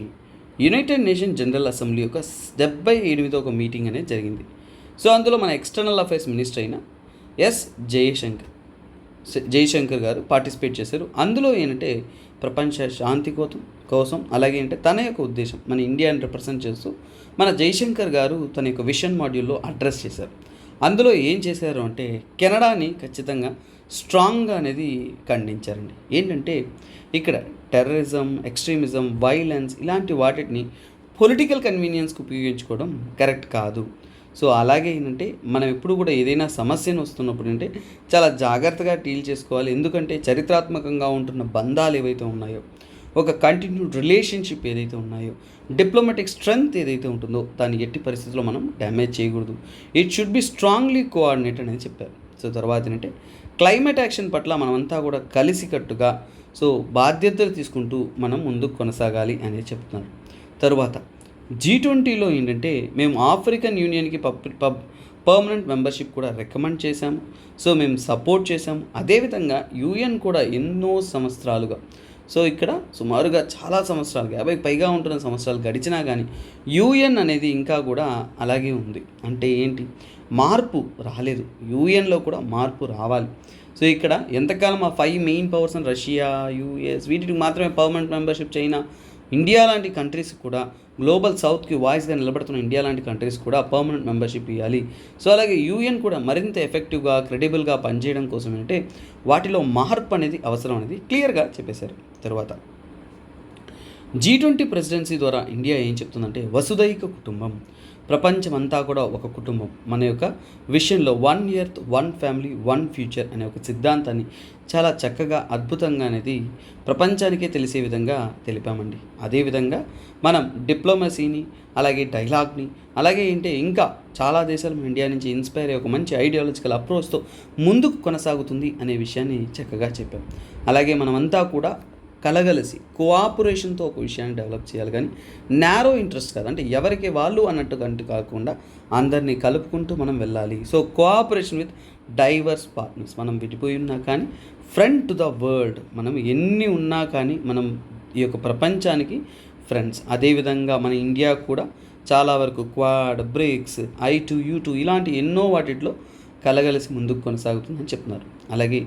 united nation general assembly యొక్క 78వ ఒక మీటింగ్ అనేది జరిగింది. సో అందులో మన ఎక్స్టర్నల్ అఫైర్స్ మినిస్టర్ అయిన ఎస్ జయశంకర్ గారు పార్టిసిపేట్ చేశారు. అందులో ఏంటంటే ప్రపంచ శాంతి కోసం అలాగే అంటే తన యొక్క ఉద్దేశం మన ఇండియాని రిప్రజెంట్ చేస్తూ మన జయశంకర్ గారు తన యొక్క విషన్ మాడ్యూల్లో అడ్రస్ చేశారు. అందులో ఏం చేశారు అంటే కెనడాని ఖచ్చితంగా స్ట్రాంగ్గా అనేది ఖండించారండి. ఏంటంటే ఇక్కడ టెర్రరిజం, ఎక్స్ట్రీమిజం, వైలెన్స్ ఇలాంటి వాటిని పొలిటికల్ కన్వీనియన్స్కి ఉపయోగించుకోవడం కరెక్ట్ కాదు. సో అలాగే ఏంటంటే మనం ఎప్పుడు కూడా ఏదైనా సమస్యను వస్తున్నప్పుడు అంటే చాలా జాగ్రత్తగా డీల్ చేసుకోవాలి. ఎందుకంటే చరిత్రాత్మకంగా ఉంటున్న బంధాలు ఏవైతే ఉన్నాయో, ఒక కంటిన్యూడ్ రిలేషన్షిప్ ఏదైతే ఉన్నాయో, డిప్లొమాటిక్ స్ట్రెంగ్త్ ఏదైతే ఉంటుందో దాన్ని ఎట్టి పరిస్థితుల్లో మనం డ్యామేజ్ చేయకూడదు. It should be strongly coordinate అనేది చెప్పారు. సో తర్వాత ఏంటంటే క్లైమేట్ యాక్షన్ పట్ల మనమంతా కూడా కలిసికట్టుగా సో బాధ్యతలు తీసుకుంటూ మనం ముందుకు కొనసాగాలి అనేది చెప్తున్నారు. తరువాత G20లో ఏంటంటే మేము ఆఫ్రికన్ యూనియన్కి పర్మనెంట్ మెంబర్షిప్ కూడా రికమెండ్ చేశాము. సో మేము సపోర్ట్ చేశాము. అదేవిధంగా యుఎన్ కూడా ఎన్నో సంవత్సరాలుగా, సో ఇక్కడ సుమారుగా చాలా సంవత్సరాలు 50 పైగా ఉంటున్న సంవత్సరాలు గడిచినా కానీ యుఎన్ అనేది ఇంకా కూడా అలాగే ఉంది. అంటే ఏంటి, మార్పు రాలేదు. యుఎన్లో కూడా మార్పు రావాలి. సో ఇక్కడ ఎంతకాలం ఆ 5 మెయిన్ పవర్స్ అని రష్యా, యుఎస్ వీటికి మాత్రమే పర్మనెంట్ మెంబర్షిప్, చైనా, ఇండియా లాంటి కంట్రీస్ కూడా, గ్లోబల్ సౌత్కి వాయిస్గా నిలబడుతున్న ఇండియా లాంటి కంట్రీస్ కూడా పర్మనెంట్ మెంబర్షిప్ ఇవ్వాలి. సో అలాగే యూఎన్ కూడా మరింత ఎఫెక్టివ్గా, క్రెడిబుల్గా పనిచేయడం కోసం ఏంటంటే వాటిలో మార్పు అనేది అవసరం అనేది క్లియర్గా చెప్పేశారు. తర్వాత G20 ప్రెసిడెన్సీ ద్వారా ఇండియా ఏం చెప్తుందంటే వసుదైక కుటుంబం, ప్రపంచమంతా కూడా ఒక కుటుంబం, మన యొక్క విషయంలో 1 ఎర్త్ 1 ఫ్యామిలీ 1 ఫ్యూచర్ అనే ఒక సిద్ధాంతాన్ని చాలా చక్కగా అద్భుతంగా అనేది ప్రపంచానికే తెలిసే విధంగా తెలిపామండి. అదేవిధంగా మనం డిప్లొమసీని అలాగే డైలాగ్ని అలాగే ఏంటి ఇంకా చాలా దేశాలు మన ఇండియా నుంచి ఇన్స్పైర్ అయ్యి ఒక మంచి ఐడియాలజికల్ అప్రోచ్తో ముందుకు కొనసాగుతుంది అనే విషయాన్ని చక్కగా చెప్పాం. అలాగే మనమంతా కూడా కలగలిసి కోఆపరేషన్తో ఒక విషయాన్ని డెవలప్ చేయాలి, కానీ నారో ఇంట్రెస్ట్ కాదు, అంటే ఎవరికి వాళ్ళు అన్నట్టు కాకుండా అందరినీ కలుపుకుంటూ మనం వెళ్ళాలి. So cooperation with divorce partners, మనం విడిపోయి ఉన్నా కానీ ఫ్రెండ్ టు ద వరల్డ్, మనం ఎన్ని ఉన్నా కానీ మనం ఈ యొక్క ప్రపంచానికి ఫ్రెండ్స్. అదేవిధంగా మన ఇండియా కూడా చాలా వరకు క్వాడ్, బ్రిక్స్, I2U2 ఇలాంటి ఎన్నో వాటిలో కలగలిసి ముందుకు కొనసాగుతుందని చెప్తున్నారు. అలాగే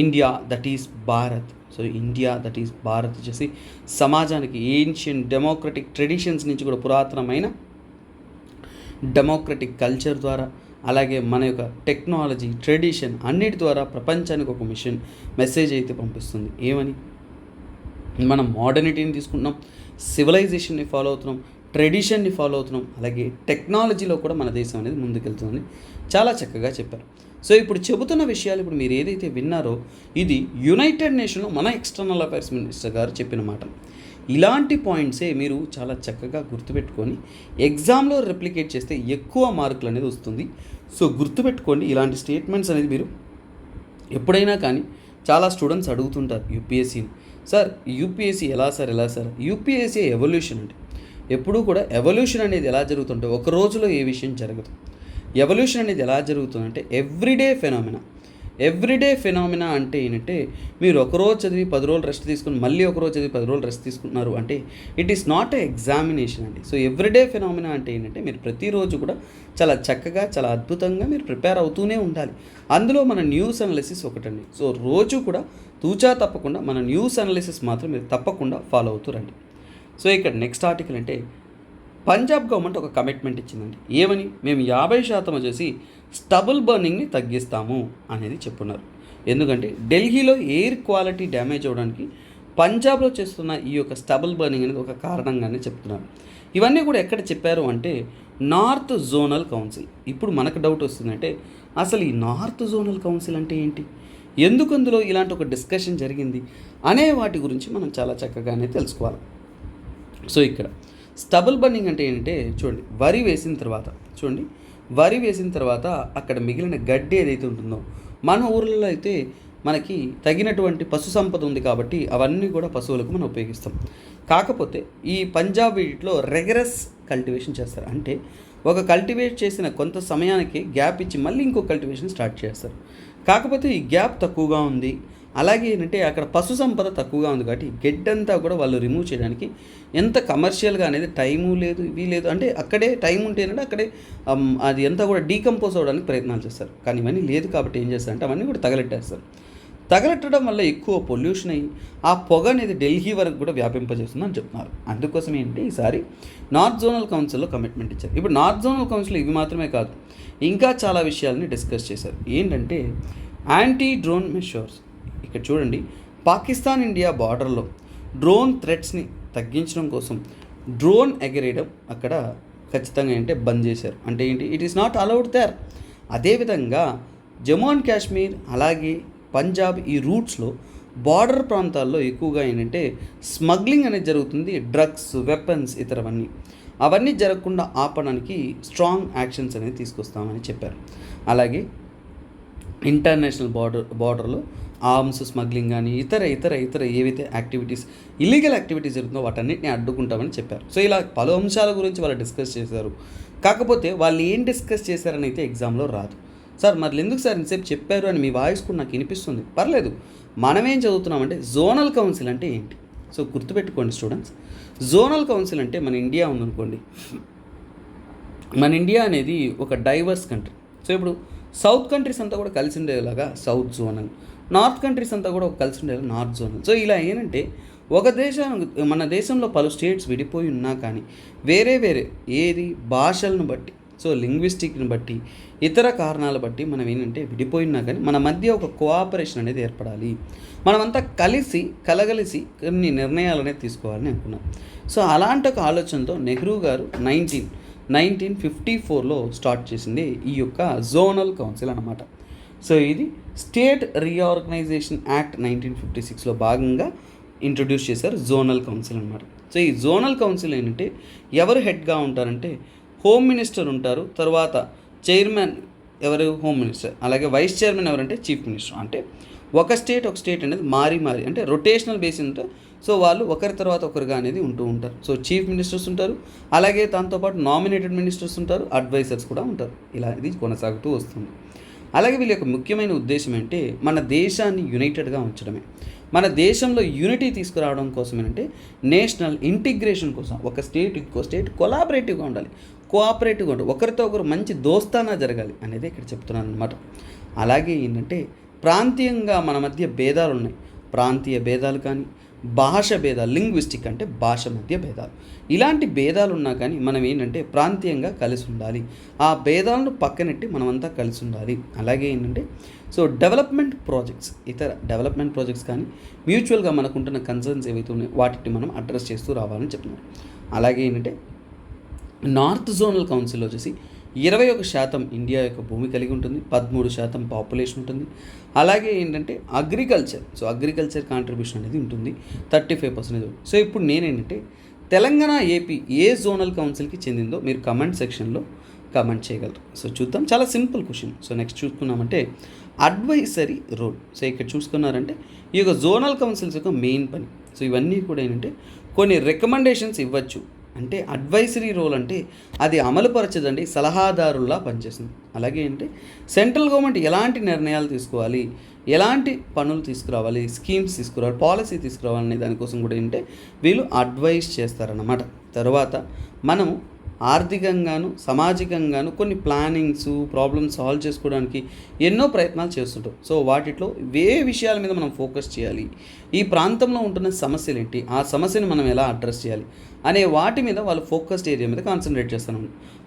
India that is Bharat. So India that is Bharat వచ్చేసి సమాజానికి ఏన్షియన్ డెమోక్రటిక్ ట్రెడిషన్స్ నుంచి కూడా పురాతనమైన డెమోక్రటిక్ కల్చర్ ద్వారా అలాగే మన యొక్క టెక్నాలజీ, ట్రెడిషన్ అన్నిటి ద్వారా ప్రపంచానికి ఒక మెసేజ్ అయితే పంపిస్తుంది. ఏమని, మనం మోడర్నిటీని తీసుకుంటున్నాం, సివిలైజేషన్ని ఫాలో అవుతున్నాం, ట్రెడిషన్ని ఫాలో అవుతున్నాం, అలాగే టెక్నాలజీలో కూడా మన దేశం అనేది ముందుకెళ్తుంది. చాలా చక్కగా చెప్పారు. సో ఇప్పుడు చెబుతున్న విషయాలు ఇప్పుడు మీరు ఏదైతే విన్నారో ఇది యునైటెడ్ నేషన్లో మన ఎక్స్టర్నల్ అఫైర్స్ మినిస్టర్ గారు చెప్పిన మాట. ఇలాంటి పాయింట్సే మీరు చాలా చక్కగా గుర్తుపెట్టుకొని ఎగ్జామ్లో రెప్లికేట్ చేస్తే ఎక్కువ మార్కులు అనేది వస్తుంది. సో గుర్తుపెట్టుకోండి, ఇలాంటి స్టేట్మెంట్స్ అనేది మీరు ఎప్పుడైనా కానీ చాలా స్టూడెంట్స్ అడుగుతుంటారు యూపీఎస్సీని. సార్ యూపీఎస్సీ ఎలా సార్ యూపీఎస్సీ ఎవల్యూషన్ అంటే ఎప్పుడూ కూడా ఎవల్యూషన్ అనేది ఎలా జరుగుతుంటే ఒక రోజులో ఏ విషయం జరగదు. ఎవల్యూషన్ అనేది ఎలా జరుగుతుందంటే ఎవ్రీడే ఫెనామినా అంటే ఏంటంటే మీరు ఒకరోజు చదివి 10 రోజులు రెస్ట్ తీసుకుని మళ్ళీ ఒకరోజు చదివి 10 రోజులు రెస్ట్ తీసుకుంటున్నారు అంటే it is not a examination అండి. సో ఎవ్రీడే ఫెనామినా అంటే ఏంటంటే మీరు ప్రతిరోజు కూడా చాలా చక్కగా చాలా అద్భుతంగా మీరు ప్రిపేర్ అవుతూనే ఉండాలి. అందులో మన న్యూస్ అనాలిసిస్ ఒకటండి. సో రోజు కూడా తూచా తప్పకుండా మన న్యూస్ అనాలిసిస్ మాత్రం మీరు తప్పకుండా ఫాలో అవుతూ రండి. సో ఇక్కడ నెక్స్ట్ ఆర్టికల్ అంటే పంజాబ్ గవర్నమెంట్ ఒక కమిట్మెంట్ ఇచ్చిందండి. ఏమని? మేము 50% వచ్చేసి స్టబుల్ బర్నింగ్ని తగ్గిస్తాము అనేది చెప్పున్నారు. ఎందుకంటే ఢిల్లీలో ఎయిర్ క్వాలిటీ డ్యామేజ్ అవ్వడానికి పంజాబ్లో చేస్తున్న ఈ యొక్క స్టబుల్ బర్నింగ్ అనేది ఒక కారణంగానే చెప్తున్నారు. ఇవన్నీ కూడా ఎక్కడ చెప్పారు అంటే నార్త్ జోనల్ కౌన్సిల్. ఇప్పుడు మనకు డౌట్ వస్తుందంటే అసలు ఈ నార్త్ జోనల్ కౌన్సిల్ అంటే ఏంటి, ఎందుకు అందులో ఇలాంటి ఒక డిస్కషన్ జరిగింది అనే వాటి గురించి మనం చాలా చక్కగానే తెలుసుకోవాలి. సో ఇక్కడ స్టబుల్ బర్నింగ్ అంటే ఏంటంటే చూడండి, వరి వేసిన తర్వాత అక్కడ మిగిలిన గడ్డి ఏదైతే ఉంటుందో మన ఊర్లలో అయితే మనకి తగినటువంటి పశు సంపద ఉంది కాబట్టి అవన్నీ కూడా పశువులకు మనం ఉపయోగిస్తాం. కాకపోతే ఈ పంజాబ్ వీటిలో రెగరస్ కల్టివేషన్ చేస్తారు. అంటే ఒక కల్టివేట్ చేసిన కొంత సమయానికి గ్యాప్ ఇచ్చి మళ్ళీ ఇంకో కల్టివేషన్ స్టార్ట్ చేస్తారు. కాకపోతే ఈ గ్యాప్ తక్కువగా ఉంది, అలాగే ఏంటంటే అక్కడ పశు సంపద తక్కువగా ఉంది కాబట్టి గెడ్డంతా కూడా వాళ్ళు రిమూవ్ చేయడానికి ఎంత కమర్షియల్గా అనేది టైము లేదు, ఇవి లేదు. అంటే అక్కడే టైం ఉంటేనంటే అక్కడే అది అంతా కూడా డీకంపోజ్ అవ్వడానికి ప్రయత్నాలు చేస్తారు. కానీ ఇవన్నీ లేదు కాబట్టి ఏం చేస్తారంటే అవన్నీ కూడా తగలెట్టేస్తారు. తగలెట్టడం వల్ల ఎక్కువ పొల్యూషన్ అయ్యి ఆ పొగ అనేది ఢిల్లీ వరకు కూడా వ్యాపింపజేస్తుందని చెప్తున్నారు. అందుకోసం ఏంటి ఈసారి నార్త్ జోనల్ కౌన్సిల్లో కమిట్మెంట్ ఇచ్చారు. ఇప్పుడు నార్త్ జోనల్ కౌన్సిల్ ఇవి మాత్రమే కాదు, ఇంకా చాలా విషయాలని డిస్కస్ చేశారు. ఏంటంటే యాంటీ డ్రోన్ మెషర్స్. ఇక్కడ చూడండి, పాకిస్తాన్ ఇండియా బార్డర్లో డ్రోన్ థ్రెట్స్ని తగ్గించడం కోసం డ్రోన్ ఎగరేయడం అక్కడ ఖచ్చితంగా ఏంటంటే బంద్ చేశారు. అంటే ఏంటి, it is not allowed there. అదేవిధంగా జమ్మూ అండ్ కాశ్మీర్ అలాగే పంజాబ్ ఈ రూట్స్లో బార్డర్ ప్రాంతాల్లో ఎక్కువగా ఏంటంటే స్మగ్లింగ్ అనేది జరుగుతుంది. డ్రగ్స్, వెపన్స్, అవన్నీ జరగకుండా ఆపడానికి స్ట్రాంగ్ యాక్షన్స్ అనేది తీసుకొస్తామని చెప్పారు. అలాగే ఇంటర్నేషనల్ బార్డర్లో ఆర్మ్స్ స్మగ్లింగ్ కానీ ఇతర ఏవైతే యాక్టివిటీస్ ఇల్లీగల్ యాక్టివిటీస్ జరుగుతుందో వాటన్నిటిని అడ్డుకుంటామని చెప్పారు. సో ఇలా పలు అంశాల గురించి వాళ్ళు డిస్కస్ చేశారు. కాకపోతే వాళ్ళు ఏం డిస్కస్ చేశారని అయితే ఎగ్జామ్లో రాదు. సార్ మరి ఎందుకు సార్ ఇంతసేపు చెప్పారు అని మీ వాయిస్ కూడా నాకు వినిపిస్తుంది. పర్లేదు, మనమేం చదువుతున్నామంటే జోనల్ కౌన్సిల్ అంటే ఏంటి. సో గుర్తుపెట్టుకోండి స్టూడెంట్స్, జోనల్ కౌన్సిల్ అంటే మన ఇండియా ఉందనుకోండి, మన ఇండియా అనేది ఒక డైవర్స్ కంట్రీ. సో ఇప్పుడు సౌత్ కంట్రీస్ అంతా కూడా కలిసి ఉండేలాగా సౌత్ జోనల్, నార్త్ కంట్రీస్ అంతా కూడా కలిసి ఉండేలా నార్త్ జోనల్. సో ఇలా ఏంటంటే మన దేశంలో పలు స్టేట్స్ విడిపోయి ఉన్నా కానీ వేరే ఏది భాషలను బట్టి, సో లింగ్విస్టిక్ని బట్టి, ఇతర కారణాల బట్టి మనం ఏంటంటే విడిపోయినా కానీ మన మధ్య ఒక కోఆపరేషన్ అనేది ఏర్పడాలి. మనమంతా కలగలిసి కొన్ని నిర్ణయాలు అనేది తీసుకోవాలని అనుకున్నాం. సో అలాంటి ఒక ఆలోచనతో నెహ్రూ గారు 1954లో స్టార్ట్ చేసింది ఈ యొక్క జోనల్ కౌన్సిల్ అన్నమాట. సో ఇది స్టేట్ రీఆర్గనైజేషన్ యాక్ట్ 1956లో భాగంగా ఇంట్రడ్యూస్ చేశారు జోనల్ కౌన్సిల్ అన్నమాట. సో ఈ జోనల్ కౌన్సిల్ ఏంటంటే ఎవరు హెడ్గా ఉంటారంటే హోమ్ మినిస్టర్ ఉంటారు, తర్వాత చైర్మన్ ఎవరు హోమ్ మినిస్టర్, అలాగే వైస్ చైర్మన్ ఎవరంటే చీఫ్ మినిస్టర్. అంటే ఒక స్టేట్ అనేది మారి అంటే రొటేషనల్ బేసిస్తో సో వాళ్ళు ఒకరి తర్వాత ఒకరుగా అనేది ఉంటూ ఉంటారు. సో చీఫ్ మినిస్టర్స్ ఉంటారు, అలాగే దాంతోపాటు నామినేటెడ్ మినిస్టర్స్ ఉంటారు, అడ్వైజర్స్ కూడా ఉంటారు. ఇలా ఇది కొనసాగుతూ వస్తుంది. అలాగే వీళ్ళ యొక్క ముఖ్యమైన ఉద్దేశం ఏంటంటే మన దేశాన్ని యునైటెడ్గా ఉంచడమే. మన దేశంలో యూనిటీ తీసుకురావడం కోసం ఏంటంటే నేషనల్ ఇంటిగ్రేషన్ కోసం ఒక స్టేట్ ఇంకో స్టేట్ కోఆపరేటివ్గా ఉండాలి, ఒకరితో ఒకరు మంచి దోస్తానా జరగాలి అనేది ఇక్కడ చెప్తున్నాను అనమాట. అలాగే ఏంటంటే ప్రాంతీయంగా మన మధ్య భేదాలు ఉన్నాయి, ప్రాంతీయ భేదాలు కానీ భాష భేదాలు, లింగ్విస్టిక్ అంటే భాష మధ్య భేదాలు, ఇలాంటి భేదాలు ఉన్నా కానీ మనం ఏంటంటే ప్రాంతీయంగా కలిసి ఉండాలి, ఆ భేదాలను పక్కనెట్టి మనమంతా కలిసి ఉండాలి. అలాగే ఏంటంటే సో ఇతర డెవలప్మెంట్ ప్రాజెక్ట్స్ కానీ మ్యూచువల్గా మనకుంటున్న కన్సర్న్స్ ఏవైతే ఉన్నాయో వాటిని మనం అడ్రస్ చేస్తూ రావాలని చెప్తున్నారు. అలాగే ఏంటంటే నార్త్ జోనల్ కౌన్సిల్ వచ్చేసి 21% ఇండియా యొక్క భూమి కలిగి ఉంటుంది, 13% పాపులేషన్ ఉంటుంది. అలాగే ఏంటంటే అగ్రికల్చర్ కాంట్రిబ్యూషన్ అనేది ఉంటుంది 35%. సో ఇప్పుడు నేనేంటంటే తెలంగాణ ఏపీ ఏ జోనల్ కౌన్సిల్కి చెందిందో మీరు కమెంట్ సెక్షన్లో కమెంట్ చేయగలరు. సో చూద్దాం, చాలా సింపుల్ క్వశ్చన్. సో నెక్స్ట్ చూసుకున్నామంటే అడ్వైజరీ రోల్. సో ఇక్కడ చూసుకున్నారంటే ఈ యొక్క జోనల్ కౌన్సిల్స్ యొక్క మెయిన్ పని. సో ఇవన్నీ కూడా ఏంటంటే కొన్ని రికమెండేషన్స్ ఇవ్వచ్చు. అంటే అడ్వైజరీ రోల్ అంటే అది అమలుపరచదండి, సలహాదారుల్లా పనిచేస్తుంది. అలాగే అంటే సెంట్రల్ గవర్నమెంట్ ఎలాంటి నిర్ణయాలు తీసుకోవాలి, ఎలాంటి పనులు తీసుకురావాలి, స్కీమ్స్ తీసుకురావాలి, పాలసీ తీసుకురావాలనే దానికోసం కూడా ఏంటంటే వీళ్ళు అడ్వైస్ చేస్తారన్నమాట. తర్వాత మనము ఆర్థికంగాను సామాజికంగాను కొన్ని ప్లానింగ్స్ ప్రాబ్లమ్స్ సాల్వ్ చేసుకోవడానికి ఎన్నో ప్రయత్నాలు చేస్తుంటాం. సో వాటిలో ఏ విషయాల మీద మనం ఫోకస్ చేయాలి, ఈ ప్రాంతంలో ఉంటున్న సమస్యలు ఏంటి, ఆ సమస్యను మనం ఎలా అడ్రస్ చేయాలి అనే వాటి మీద వాళ్ళు ఫోకస్డ్ ఏరియా మీద కాన్సన్ట్రేట్ చేస్తున్నాం.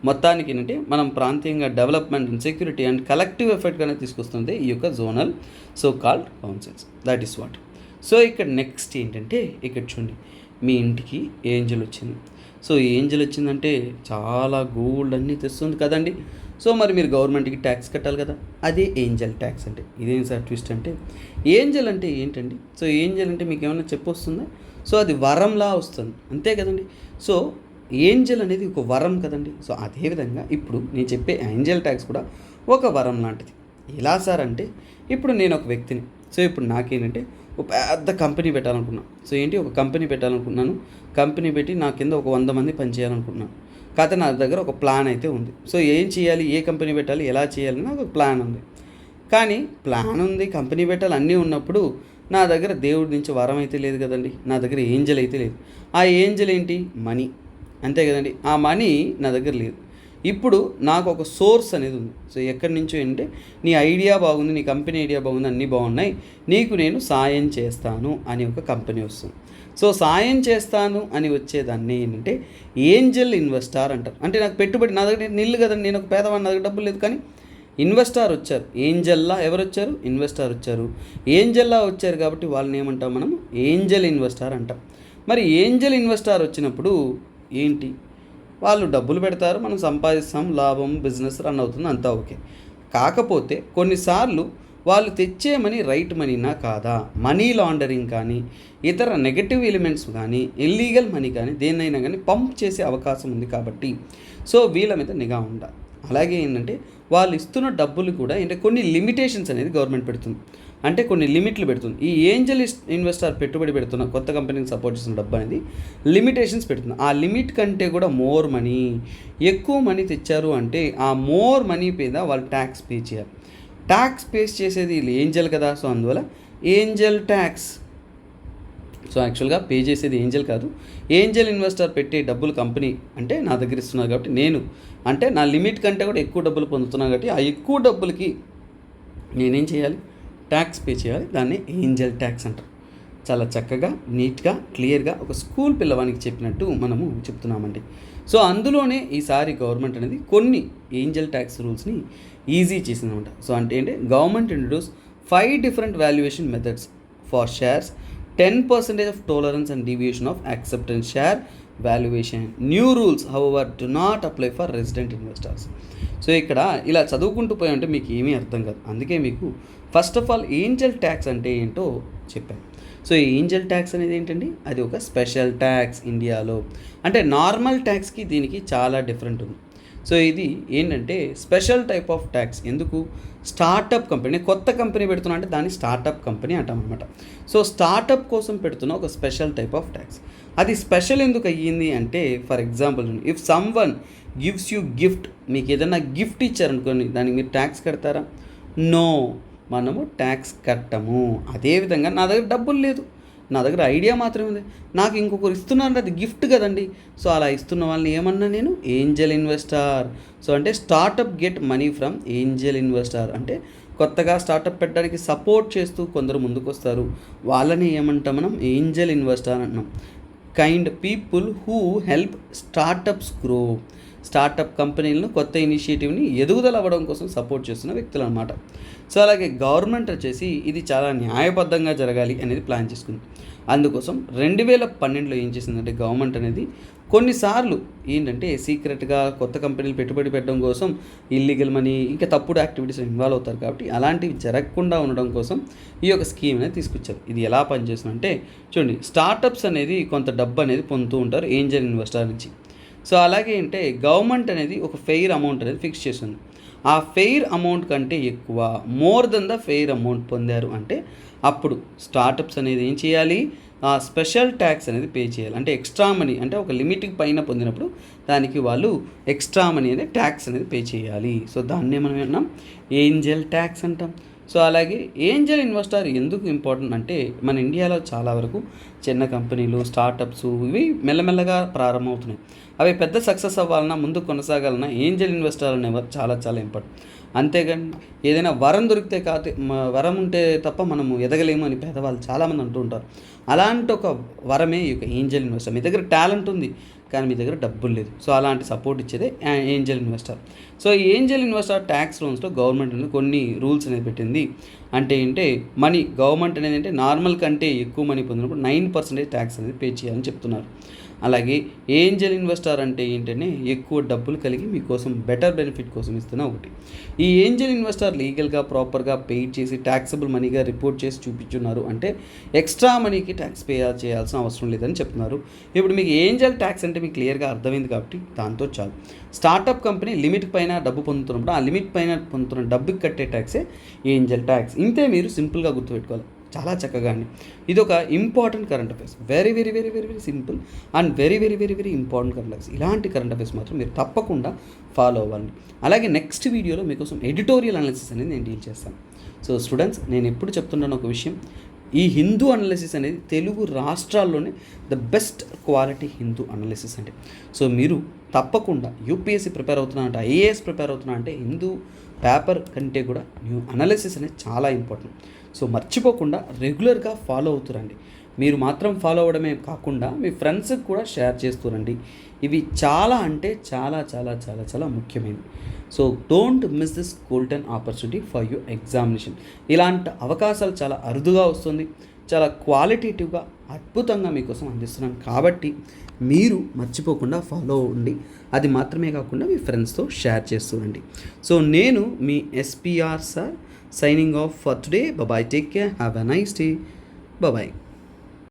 మొత్తానికి ఏంటంటే మనం ప్రాంతీయంగా development and security and collective ఎఫెక్ట్గానే తీసుకొస్తుంది ఈ యొక్క zonal so called councils. That is what. So ఇక్కడ నెక్స్ట్ ఏంటంటే ఇక్కడ చూడండి, మీ ఇంటికి ఏంజల్ వచ్చింది. సో ఏంజల్ వచ్చిందంటే చాలా గోల్డ్ అన్నీ తెస్తుంది కదండి. సో మరి మీరు గవర్నమెంట్కి ట్యాక్స్ కట్టాలి కదా, అదే ఏంజల్ ట్యాక్స్ అంటే. ఇదేం సార్ ట్విస్ట్ అంటే, ఏంజల్ అంటే ఏంటండి? సో ఏంజల్ అంటే మీకు ఏమైనా చెప్పొస్తుందా? సో అది వరంలా వస్తుంది, అంతే కదండి. సో ఏంజల్ అనేది ఒక వరం కదండి. సో అదేవిధంగా ఇప్పుడు నేను చెప్పే ఏంజల్ ట్యాక్స్ కూడా ఒక వరం లాంటిది. ఎలా సార్ అంటే, ఇప్పుడు నేను ఒక వ్యక్తిని. సో ఇప్పుడు నాకేంటంటే ఒక పెద్ద కంపెనీ పెట్టాలనుకున్నాను. సో ఏంటి, ఒక కంపెనీ పెట్టాలనుకున్నాను. కంపెనీ పెట్టి నా కింద ఒక 100 మంది పని చేయాలనుకుంటున్నాను. కాకపోతే నా దగ్గర ఒక ప్లాన్ అయితే ఉంది. సో ఏం చేయాలి, ఏ కంపెనీ పెట్టాలి, ఎలా చేయాలని నాకు ఒక ప్లాన్ ఉంది. కానీ ప్లాన్ ఉంది, కంపెనీ పెట్టాలి, అన్నీ ఉన్నప్పుడు నా దగ్గర దేవుడి నుంచి వరం అయితే లేదు కదండి, నా దగ్గర ఏంజల్ అయితే లేదు. ఆ ఏంజల్ ఏంటి, మనీ, అంతే కదండి. ఆ మనీ నా దగ్గర లేదు. ఇప్పుడు నాకు ఒక సోర్స్ అనేది ఉంది. సో ఎక్కడి నుంచో ఏంటంటే నీ ఐడియా బాగుంది, నీ కంపెనీ ఐడియా బాగుంది, అన్నీ బాగున్నాయి, నీకు నేను సాయం చేస్తాను అని ఒక కంపెనీ వస్తుంది. సో సాయం చేస్తాను అని వచ్చేదాన్ని ఏంటంటే ఏంజల్ ఇన్వెస్టార్ అంటారు. అంటే నాకు పెట్టుబడి, నా దగ్గర నిల్లు కదండి, నేను ఒక పేదవాడిని, నా దగ్గర డబ్బులు లేదు, కానీ ఇన్వెస్టార్ వచ్చారు. ఏంజల్లా ఎవరు వచ్చారు, ఇన్వెస్టార్ వచ్చారు. ఏంజల్లా వచ్చారు కాబట్టి వాళ్ళని ఏమంటాం మనం, ఏంజల్ ఇన్వెస్టార్ అంటాం. మరి ఏంజల్ ఇన్వెస్టార్ వచ్చినప్పుడు ఏంటి, వాళ్ళు డబ్బులు పెడతారు, మనం సంపాదిస్తాం, లాభం, బిజినెస్ రన్ అవుతుంది, అంతా ఓకే. కాకపోతే కొన్నిసార్లు వాళ్ళు తెచ్చే మనీ రైట్ మనీనా కాదా, మనీ లాండరింగ్ కానీ ఇతర నెగటివ్ ఎలిమెంట్స్ కానీ ఇల్లీగల్ మనీ కానీ దేన్నైనా కానీ పంప్ చేసే అవకాశం ఉంది. కాబట్టి సో వీళ్ళ మీద నిఘా ఉండాలి. అలాగే ఏంటంటే వాళ్ళు ఇస్తున్న డబ్బులు కూడా ఏంటంటే కొన్ని లిమిటేషన్స్ అనేది గవర్నమెంట్ పెడుతుంది, అంటే కొన్ని లిమిట్లు పెడుతుంది. ఈ ఏంజల్ ఇన్వెస్టర్ పెట్టుబడి పెడుతున్న కొత్త కంపెనీకి సపోర్ట్ చేస్తున్న డబ్బు అనేది లిమిటేషన్స్ పెడుతుంది. ఆ లిమిట్ కంటే కూడా మోర్ మనీ, ఎక్కువ మనీ తెచ్చారు అంటే ఆ మోర్ మనీ మీద వాళ్ళు ట్యాక్స్ పే చేయాలి. ట్యాక్స్ పే చేసేది ఏంజల్ కదా, సో అందువల్ల ఏంజల్ ట్యాక్స్. సో యాక్చువల్గా పే చేసేది ఏంజల్ కాదు, ఏంజల్ ఇన్వెస్టర్ పెట్టే డబ్బులు కంపెనీ అంటే నా దగ్గర ఇస్తున్నారు కాబట్టి నేను అంటే నా లిమిట్ కంటే కూడా ఎక్కువ డబ్బులు పొందుతున్నాను కాబట్టి ఆ ఎక్కువ డబ్బులకి నేనేం చేయాలి, ట్యాక్స్ పే చేయాలి. దాన్ని ఏంజల్ ట్యాక్స్ అంటారు. చాలా చక్కగా నీట్గా క్లియర్గా ఒక స్కూల్ పిల్లవానికి చెప్పినట్టు మనము చెప్తున్నామండి. సో అందులోనే ఈసారి గవర్నమెంట్ అనేది కొన్ని ఏంజల్ ట్యాక్స్ రూల్స్ని ఈజీ చేసిందన్నమాట. సో అంటే ఏంటి, government introduce 5 different valuation methods for shares, 10% of tolerance and deviation of acceptance share valuation. New rules, however, do not apply for resident investors. So ఇక్కడ ఇలా చదువుకుంటూ పోయామంటే మీకు ఏమీ అర్థం కాదు. అందుకే మీకు first of all Angel tax అంటే ఏంటో చెప్పాను. సో ఈ ఏంజల్ ట్యాక్స్ అనేది ఏంటండి, అది ఒక స్పెషల్ ట్యాక్స్ ఇండియాలో. అంటే నార్మల్ ట్యాక్స్కి దీనికి చాలా డిఫరెంట్ ఉంది. సో ఇది ఏంటంటే స్పెషల్ టైప్ ఆఫ్ ట్యాక్స్. ఎందుకు, స్టార్టప్ కంపెనీ, కొత్త కంపెనీ పెడుతున్నా అంటే దాన్ని స్టార్టప్ కంపెనీ అంటాం అనమాట. సో స్టార్టప్ కోసం పెడుతున్న ఒక స్పెషల్ టైప్ ఆఫ్ ట్యాక్స్. అది స్పెషల్ ఎందుకు అయ్యింది అంటే, for example if some one gives you gift, మీకు ఏదైనా గిఫ్ట్ ఇచ్చారనుకోండి, దానికి మీరు ట్యాక్స్ కడతారా? నో, మనము ట్యాక్స్ కట్టము. అదేవిధంగా నా దగ్గర డబ్బులు లేదు, నా దగ్గర ఐడియా మాత్రమే ఉంది, నాకు ఇంకొకరు ఇస్తున్నారంటే అది గిఫ్ట్ కదండి. సో అలా ఇస్తున్న వాళ్ళని ఏమన్నా నేను ఏంజల్ ఇన్వెస్టర్. సో అంటే startup get money from Angel investor. అంటే కొత్తగా స్టార్టప్ పెట్టడానికి సపోర్ట్ చేస్తూ కొందరు ముందుకు వస్తారు, వాళ్ళని ఏమంటాం మనం, ఏంజల్ ఇన్వెస్టర్ అంటున్నాం. Kind people who help startups grow. Startup కంపెనీలను, కొత్త ఇనిషియేటివ్ని ఎదుగుదల అవ్వడం కోసం సపోర్ట్ చేస్తున్న వ్యక్తులు అనమాట. సో అలాగే గవర్నమెంట్ వచ్చేసి ఇది చాలా న్యాయబద్ధంగా జరగాలి అనేది ప్లాన్ చేసుకుంది. అందుకోసం 2012లో ఏం చేసిందంటే గవర్నమెంట్ అనేది కొన్నిసార్లు ఏంటంటే సీక్రెట్గా కొత్త కంపెనీలు పెట్టుబడి పెట్టడం కోసం ఇల్లీగల్ మనీ ఇంకా తప్పుడు యాక్టివిటీస్ ఇన్వాల్వ్ అవుతారు కాబట్టి అలాంటివి జరగకుండా ఉండడం కోసం ఈ యొక్క స్కీమ్ అనేది తీసుకొచ్చారు. ఇది ఎలా పనిచేస్తుందంటే చూడండి, స్టార్టప్స్ అనేది కొంత డబ్బు అనేది పొందుతూ ఉంటారు ఏంజల్ ఇన్వెస్టర్ నుంచి. సో అలాగే అంటే గవర్నమెంట్ అనేది ఒక ఫెయిర్ అమౌంట్ అనేది ఫిక్స్ చేస్తుంది. ఆ ఫెయిర్ అమౌంట్ కంటే ఎక్కువ more than the fair amount పొందారు అంటే అప్పుడు స్టార్టప్స్ అనేది ఏం చేయాలి, స్పెషల్ ట్యాక్స్ అనేది పే చేయాలి. అంటే ఎక్స్ట్రా మనీ, అంటే ఒక లిమిట్కి పైన పొందినప్పుడు దానికి వాళ్ళు ఎక్స్ట్రా మనీ అనేది ట్యాక్స్ అనేది పే చేయాలి. సో దాన్నే మనం ఏమన్నాం, ఏంజల్ ట్యాక్స్ అంటాం. సో అలాగే ఏంజల్ ఇన్వెస్టర్ ఎందుకు ఇంపార్టెంట్ అంటే మన ఇండియాలో చాలా వరకు చిన్న కంపెనీలు, స్టార్టప్స్ ఇవి మెల్లమెల్లగా ప్రారంభమవుతున్నాయి. అవి పెద్ద సక్సెస్ అవ్వాలన్నా, ముందు కొనసాగాలన్నా ఏంజల్ ఇన్వెస్టర్ అనేవారు చాలా చాలా ఇంపార్టెంట్. అంతేగాని ఏదైనా వరం దొరికితే వరం ఉంటే తప్ప మనము ఎదగలేము అని పేదవాళ్ళు చాలామంది అంటూ ఉంటారు. అలాంటి ఒక వరమే ఈ యొక్క ఏంజల్ ఇన్వెస్టర్. మీ దగ్గర టాలెంట్ ఉంది కానీ మీ దగ్గర డబ్బులు లేదు. సో అలాంటి సపోర్ట్ ఇచ్చేదే ఏంజల్ ఇన్వెస్టర్. సో ఈ ఏంజల్ ఇన్వెస్టర్ ట్యాక్స్ లోన్స్లో గవర్నమెంట్ అనేది కొన్ని రూల్స్ అనేది పెట్టింది. అంటే మనీ గవర్నమెంట్ అనేది అంటే నార్మల్ కంటే ఎక్కువ మనీ పొందినప్పుడు 9% ట్యాక్స్ అనేది పే చేయాలని చెప్తున్నారు. అలాగే ఏంజల్ ఇన్వెస్టర్ అంటే ఏంటంటే ఎక్కువ డబ్బులు కలిగి మీకోసం బెటర్ బెనిఫిట్ కోసం ఇస్తున్న ఒకటి. ఈ ఏంజల్ ఇన్వెస్టర్ లీగల్గా ప్రాపర్గా పెయిడ్ చేసి ట్యాక్సబుల్ మనీగా రిపోర్ట్ చేసి చూపించున్నారు అంటే ఎక్స్ట్రా మనీకి ట్యాక్స్ పే చేయాల్సిన అవసరం లేదని చెప్తున్నారు. ఇప్పుడు మీకు ఏంజల్ ట్యాక్స్ అంటే మీకు క్లియర్గా అర్థమైంది కాబట్టి దాంతో చాలు. స్టార్టప్ కంపెనీ లిమిట్ పైన డబ్బు పొందుతున్నప్పుడు ఆ లిమిట్ పైన పొందుతున్న డబ్బుకి కట్టే ట్యాక్సే ఏంజల్ ట్యాక్స్. ఇంతే, మీరు సింపుల్గా గుర్తుపెట్టుకోవాలి. చాలా చక్కగా అండి. ఇది ఒక important current affairs, very very very very very simple and very very very very important current affairs. ఇలాంటి కరెంట్ అఫైర్స్ మాత్రం మీరు తప్పకుండా ఫాలో అవ్వాలి. అలాగే నెక్స్ట్ వీడియోలో మీకోసం ఎడిటోరియల్ అనాలిసిస్ అనేది నేను డీల్ చేస్తాను. సో స్టూడెంట్స్, నేను ఎప్పుడు చెప్తున్నాను ఒక విషయం, ఈ హిందూ అనాలిసిస్ అనేది తెలుగు రాష్ట్రాల్లోనే the best quality Hindu analysis అంటే. సో మీరు తప్పకుండా యూపీఎస్సీ ప్రిపేర్ అవుతున్నా అంటే, ఐఏఎస్ ప్రిపేర్ అవుతున్నా అంటే హిందూ పేపర్ కంటే కూడా న్యూ అనాలిసిస్ అనేది చాలా ఇంపార్టెంట్. సో మర్చిపోకుండా రెగ్యులర్గా ఫాలో అవుతురండి. మీరు మాత్రం ఫాలో అవ్వడమే కాకుండా మీ ఫ్రెండ్స్కి కూడా షేర్ చేస్తురండి. ఇవి చాలా అంటే చాలా చాలా చాలా చాలా ముఖ్యమైనవి. So don't miss this golden opportunity for your examination. ఇలాంటి అవకాశాలు చాలా అరుదుగా వస్తుంది, చాలా క్వాలిటేటివ్గా అద్భుతంగా మీకోసం అందిస్తున్నాను కాబట్టి మీరు మర్చిపోకుండా ఫాలో అవ్వండి. అది మాత్రమే కాకుండా మీ ఫ్రెండ్స్తో షేర్ చేస్తుండండి. సో నేను మీ SPR sir, signing off for today. Bye bye, take care, have a nice day, bye bye.